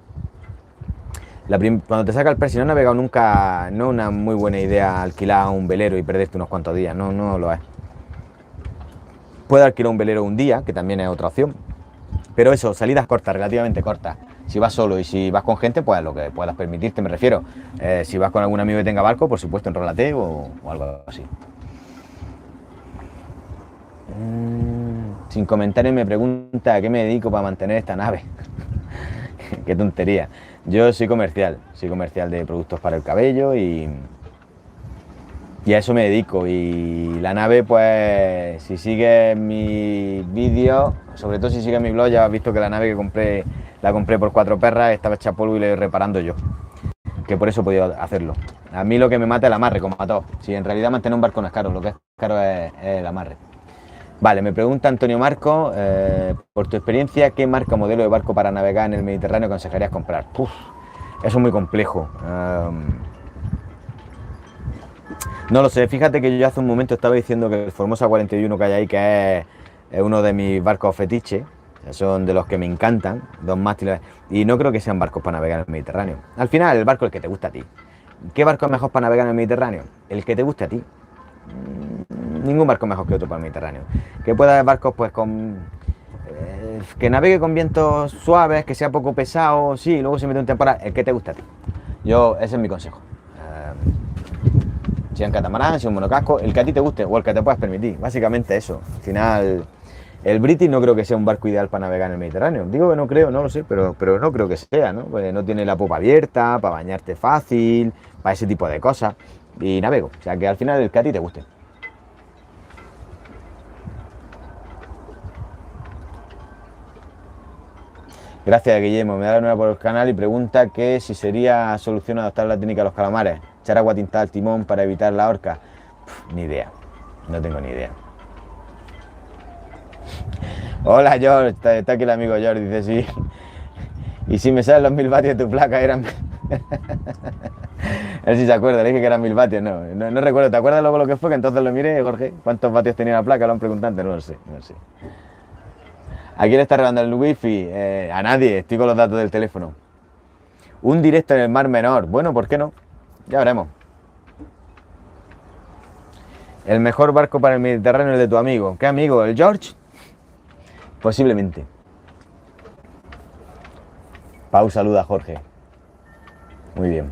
[SPEAKER 1] Cuando te saca el PER, si no has navegado nunca, no es una muy buena idea alquilar un velero y perderte unos cuantos días, no lo es. Puedes alquilar un velero un día, que también es otra opción, pero eso, salidas cortas, relativamente cortas. Si vas solo y si vas con gente, pues lo que puedas permitirte, me refiero. Si vas con algún amigo que tenga barco, por supuesto, enrólate o algo así. Sin comentarios me pregunta a qué me dedico para mantener esta nave. Qué tontería. Yo soy comercial de productos para el cabello y a eso me dedico. Y la nave, pues, si sigues mi vídeo, sobre todo si sigues mi blog, ya has visto que la nave que compré, la compré por 4 perras, estaba hecha polvo y la he reparando yo. Que por eso he podido hacerlo. A mí lo que me mata es el amarre, como a todos. Si en realidad mantener un barco no es caro, lo que es caro es el amarre. Vale, me pregunta Antonio Marco, por tu experiencia, ¿qué marca o modelo de barco para navegar en el Mediterráneo aconsejarías comprar? Uf, eso es muy complejo. No lo sé, fíjate que yo hace un momento estaba diciendo que el Formosa 41 que hay ahí, que es uno de mis barcos fetiche, son de los que me encantan, 2 mástiles, y no creo que sean barcos para navegar en el Mediterráneo. Al final, el barco es el que te gusta a ti. ¿Qué barco es mejor para navegar en el Mediterráneo? El que te guste a ti. Ningún barco mejor que otro para el Mediterráneo. Que pueda haber barcos pues con que navegue con vientos suaves, que sea poco pesado, sí, luego se mete un temporal, el que te guste a ti. Ese es mi consejo. Si es un catamarán, si es un monocasco, el que a ti te guste o el que te puedas permitir. Básicamente eso. Al final, el British no creo que sea un barco ideal para navegar en el Mediterráneo. Digo que no creo, no lo sé, pero no creo que sea, ¿no? Pues no tiene la popa abierta, para bañarte fácil, para ese tipo de cosas. Y navego. O sea que al final el que a ti te guste. Gracias, Guillermo. Me da la nueva por el canal y pregunta que si sería solución adaptar la técnica a los calamares. Echar agua tintada al timón para evitar la horca. Ni idea. No tengo ni idea. Hola, George. Está aquí el amigo George. Dice, sí. Y si me salen los 1000 vatios de tu placa, eran... A ver si se acuerda. Le dije que eran 1000 vatios. No recuerdo. ¿Te acuerdas luego lo que fue? Que entonces lo miré, Jorge. ¿Cuántos vatios tenía la placa? Lo han preguntado antes. No lo sé. ¿A quién le está regalando el wifi? A nadie, estoy con los datos del teléfono. Un directo en el Mar Menor. Bueno, ¿por qué no? Ya veremos. El mejor barco para el Mediterráneo es el de tu amigo. ¿Qué amigo? ¿El George? Posiblemente. Pau saluda a Jorge. Muy bien.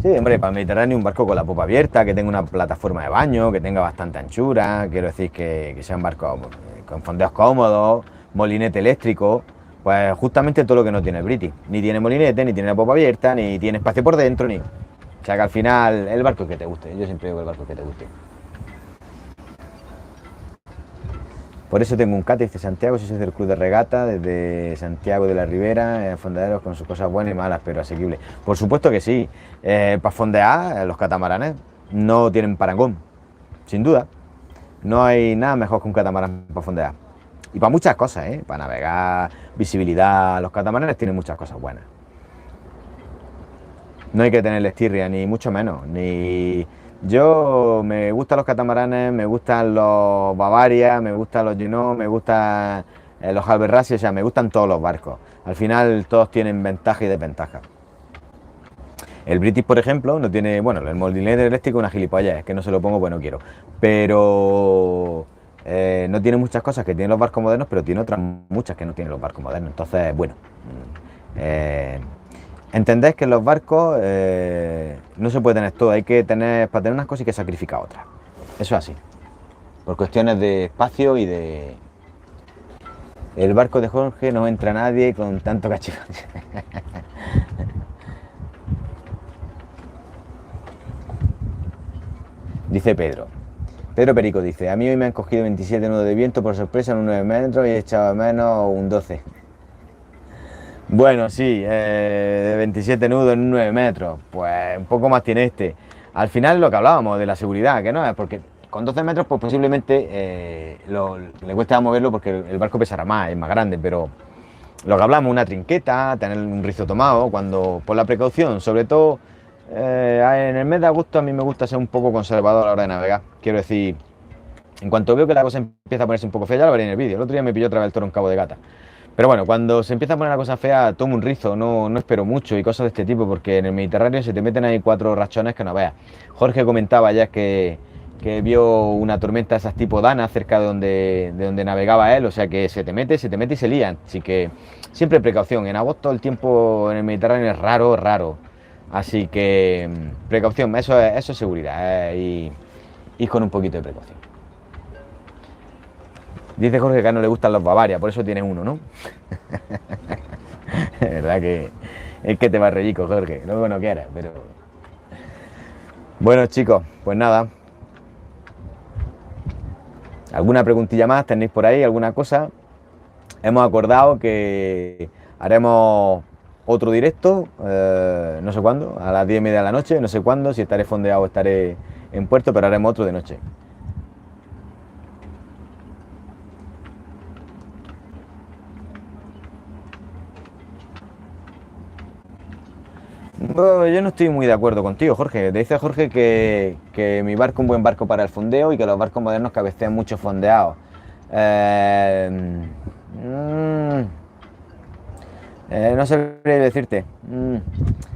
[SPEAKER 1] Sí, hombre, para el Mediterráneo un barco con la popa abierta, que tenga una plataforma de baño, que tenga bastante anchura, quiero decir que sea un barco con fondeos cómodos, molinete eléctrico, pues justamente todo lo que no tiene el British. Ni tiene molinete, ni tiene la popa abierta, ni tiene espacio por dentro, ni... O sea que al final el barco es que te guste, yo siempre digo el barco es que te guste. Por eso tengo un cate, dice Santiago, si soy del club de regata, desde Santiago de la Ribera, fondeaderos con sus cosas buenas y malas, pero asequibles. Por supuesto que sí, para fondear, los catamaranes no tienen parangón, sin duda. No hay nada mejor que un catamarán para fondear. Y para muchas cosas, para navegar, visibilidad, los catamaranes tienen muchas cosas buenas. No hay que tenerles tirria, ni mucho menos, ni... Yo me gustan los catamaranes, me gustan los Bavaria, me gustan los Junot, me gustan los Alberrasi, o sea, me gustan todos los barcos. Al final todos tienen ventaja y desventaja. El British, por ejemplo, no tiene, bueno, el molinete eléctrico es una gilipollas, es que no se lo pongo pues no quiero. Pero no tiene muchas cosas que tienen los barcos modernos, pero tiene otras muchas que no tienen los barcos modernos. Entonces, bueno, entendés que en los barcos no se puede tener todo, hay que tener, para tener unas cosas hay que sacrificar otras. Eso es así, por cuestiones de espacio y de... El barco de Jorge no entra nadie con tanto cachillo. Dice Pedro Perico dice, a mí hoy me han cogido 27 nudos de viento por sorpresa en un 9 metros y he echado a menos un 12. Bueno, sí, de 27 nudos en un 9 metros, pues un poco más tiene este. Al final lo que hablábamos de la seguridad, que no es porque con 12 metros pues posiblemente le cuesta moverlo porque el barco pesará más, es más grande, pero lo que hablamos, una trinqueta, tener un rizo tomado, cuando por la precaución, sobre todo en el mes de agosto a mí me gusta ser un poco conservador a la hora de navegar. Quiero decir, en cuanto veo que la cosa empieza a ponerse un poco fea, ya lo veré en el vídeo. El otro día me pilló otra vez el toro en Cabo de Gata. Pero bueno, cuando se empieza a poner la cosa fea, tomo un rizo, no espero mucho y cosas de este tipo, porque en el Mediterráneo se te meten ahí 4 rachones que no veas. Jorge comentaba ya que vio una tormenta de esas tipo Dana cerca de donde navegaba él, o sea que se te mete y se lían. Así que siempre precaución. En agosto el tiempo en el Mediterráneo es raro, raro. Así que precaución, eso es seguridad, y con un poquito de precaución. Dice Jorge que a no le gustan los Bavaria, por eso tiene uno, ¿no? Es verdad que es que te va rellico, Jorge. Luego no quieras, pero... Bueno, chicos, pues nada. ¿Alguna preguntilla más tenéis por ahí? ¿Alguna cosa? Hemos acordado que haremos otro directo, no sé cuándo, a las 10:30 de la noche, no sé cuándo, si estaré fondeado o estaré en puerto, pero haremos otro de noche. Bueno, yo no estoy muy de acuerdo contigo, Jorge. Dice Jorge que mi barco es un buen barco para el fondeo y que los barcos modernos cabecean mucho fondeados. Eh, mm, no sabría decirte.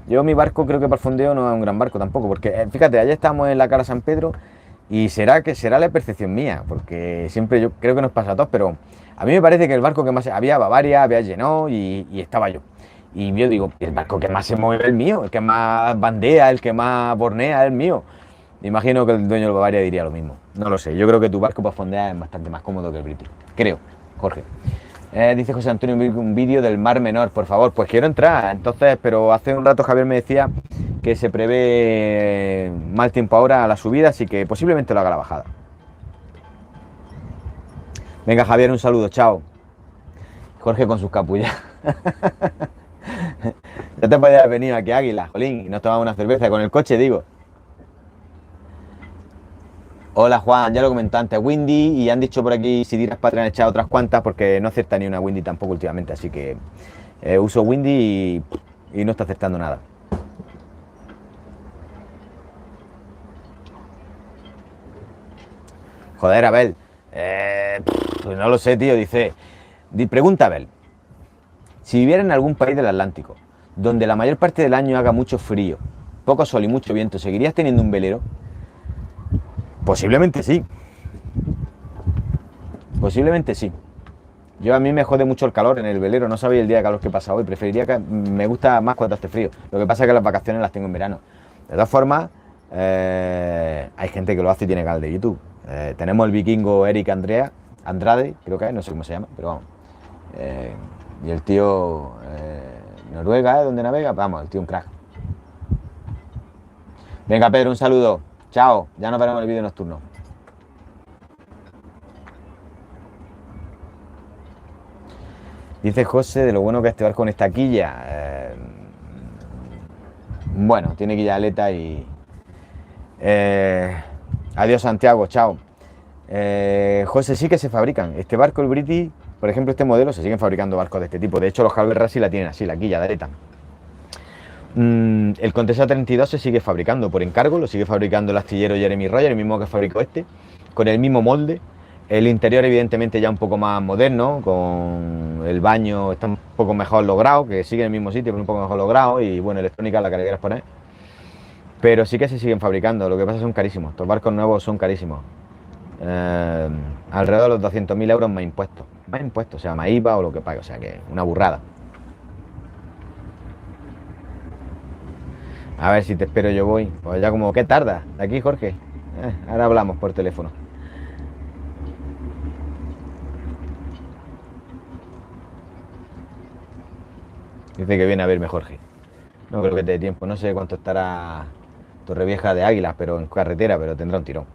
[SPEAKER 1] Yo mi barco creo que para el fondeo no es un gran barco tampoco, porque fíjate, ayer estábamos en la Cala San Pedro y será la percepción mía, porque siempre yo creo que nos pasa a todos, pero a mí me parece que el barco que más había Bavaria, había Genoa y estaba yo. Y yo digo, el barco que más se mueve es el mío, el que más bandea, el que más bornea es el mío. Imagino que el dueño del Bavaria diría lo mismo. No lo sé, yo creo que tu barco para fondear es bastante más cómodo que el British. Creo, Jorge. Dice José Antonio un vídeo del Mar Menor, por favor. Pues quiero entrar, entonces, pero hace un rato Javier me decía que se prevé mal tiempo ahora a la subida, así que posiblemente lo haga la bajada. Venga, Javier, un saludo, chao. Jorge con sus capullas. Ya te podías venir aquí a Águila, jolín, y nos tomamos una cerveza con el coche, digo. Hola Juan, ya lo comenté antes, Windy, y han dicho por aquí si tiras para atrás echar otras cuantas porque no acepta ni una Windy tampoco últimamente, así que uso Windy y no está aceptando nada. Joder, Abel, pues no lo sé, tío, pregunta Abel, si viviera en algún país del Atlántico, donde la mayor parte del año haga mucho frío, poco sol y mucho viento, ¿seguirías teniendo un velero? Posiblemente sí. Posiblemente sí. Yo a mí me jode mucho el calor en el velero, no sabéis el día de calor que pasa hoy, preferiría que me gusta más cuando hace frío. Lo que pasa es que las vacaciones las tengo en verano. De todas formas, hay gente que lo hace y tiene canal de YouTube. Tenemos el vikingo Eric Andrade, creo que es, no sé cómo se llama, pero vamos. Y el tío Noruega, donde navega, vamos, el tío un crack. Venga, Pedro, un saludo. Chao, ya nos veremos en el vídeo nocturno. Dice José de lo bueno que es este barco con esta quilla. Bueno, tiene quilla de aleta y... adiós Santiago, chao. José, sí que se fabrican. Este barco, el British, por ejemplo, este modelo, se siguen fabricando barcos de este tipo. De hecho, los Harvey Racing la tienen así, la quilla de aleta. El Contessa 32 se sigue fabricando por encargo, lo sigue fabricando el astillero Jeremy Roger, el mismo que fabricó este, con el mismo molde. El interior evidentemente ya un poco más moderno, con el baño está un poco mejor logrado, que sigue en el mismo sitio, pero un poco mejor logrado, y bueno, electrónica la que le quieras poner. Pero sí que se siguen fabricando, lo que pasa es que son carísimos, estos barcos nuevos son carísimos. Alrededor de los 200.000 euros más impuestos, o sea, más IVA o lo que pague, o sea que una burrada. A ver si te espero, yo voy. Pues ya como, ¿qué tarda? ¿De aquí, Jorge? Ahora hablamos por teléfono. Dice que viene a verme, Jorge. No creo que te dé tiempo. No sé cuánto estará Torrevieja de Águilas, pero en carretera, pero tendrá un tirón.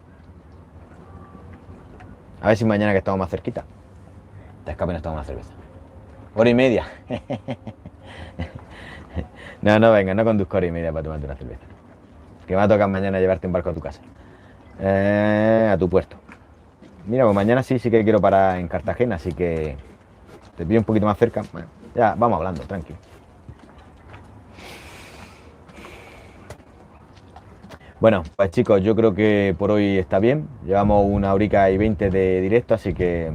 [SPEAKER 1] A ver si mañana que estamos más cerquita, te escapen nos tomamos una cerveza. 1 hora y media. No, venga, no conduzco 1 hora y media para tomarte una cerveza. Que me va a tocar mañana llevarte un barco a tu casa. A tu puerto. Mira, pues mañana sí que quiero parar en Cartagena, así que te pillo un poquito más cerca. Bueno, ya vamos hablando, tranqui. Bueno, pues chicos, yo creo que por hoy está bien. Llevamos 1 hora y 20 de directo, así que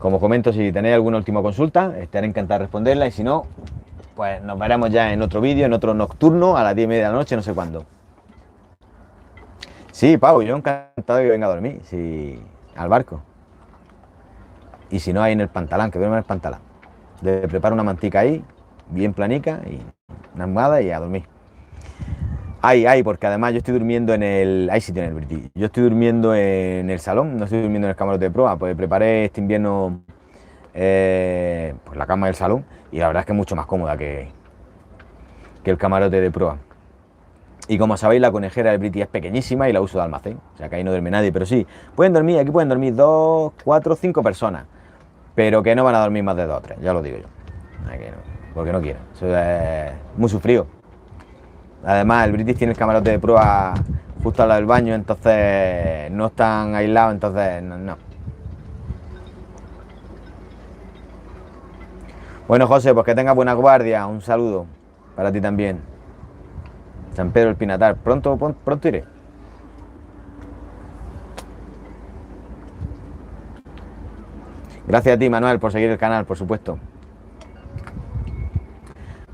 [SPEAKER 1] Como comento, si tenéis alguna última consulta, estaré encantado de responderla y si no, pues nos veremos ya en otro vídeo, en otro nocturno, a las 10:30 de la noche, no sé cuándo. Sí, Pau, yo encantado de que venga a dormir, sí, al barco. Y si no, ahí en el pantalán, que duerme en el pantalán. Le preparo una mantica ahí, bien planica, y una almohada y a dormir. Porque además yo estoy durmiendo en el... Ahí sí tiene el British. Yo estoy durmiendo en el salón, no estoy durmiendo en el camarote de proa, pues preparé este invierno pues la cama del salón y la verdad es que es mucho más cómoda que el camarote de proa. Y como sabéis, la conejera del British es pequeñísima y la uso de almacén, o sea que ahí no duerme nadie, pero sí, aquí pueden dormir 2, 4, 5 personas, pero que no van a dormir más de 2 o 3, ya lo digo yo, porque no quieren, eso es muy sufrido. Además, el British tiene el camarote de proa justo al lado del baño, entonces no están aislados, entonces no. Bueno, José, pues que tengas buena guardia, un saludo para ti también. San Pedro del Pinatar, pronto iré. Gracias a ti, Manuel, por seguir el canal, por supuesto.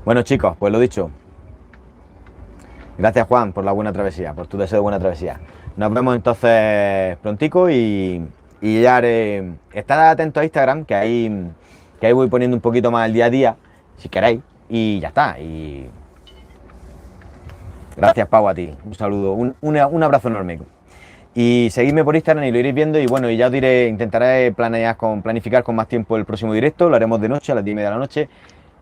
[SPEAKER 1] Bueno, chicos, pues lo dicho. Gracias, Juan, por la buena travesía, por tu deseo de buena travesía. Nos vemos entonces prontico y ya haré... Estad atentos a Instagram, que ahí voy poniendo un poquito más el día a día, si queréis, y ya está. Y gracias, Pau, a ti. Un saludo, un abrazo enorme. Y seguidme por Instagram y lo iréis viendo. Y bueno, y ya os diré, intentaré planificar con más tiempo el próximo directo. Lo haremos de noche, a las 10:30 de la noche.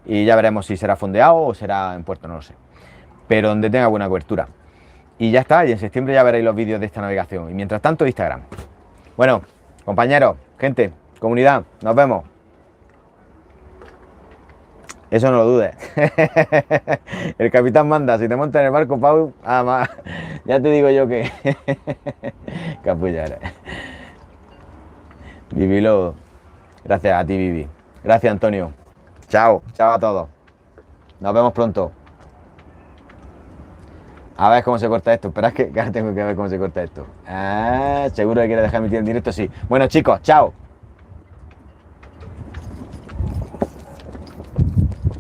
[SPEAKER 1] Y ya veremos si será fondeado o será en puerto, no lo sé. Pero donde tenga buena cobertura. Y ya está, y en septiembre ya veréis los vídeos de esta navegación. Y mientras tanto, Instagram. Bueno, compañeros, gente, comunidad, nos vemos. Eso no lo dudes. El capitán manda, si te montas en el barco, Pau, ya te digo yo que... Capulla eres. Vivilo. Gracias a ti, Vivi. Gracias, Antonio. Chao a todos. Nos vemos pronto. A ver cómo se corta esto. Esperad que ahora tengo que ver cómo se corta esto. Seguro que quiere dejar emitir en directo, sí. Bueno, chicos, chao.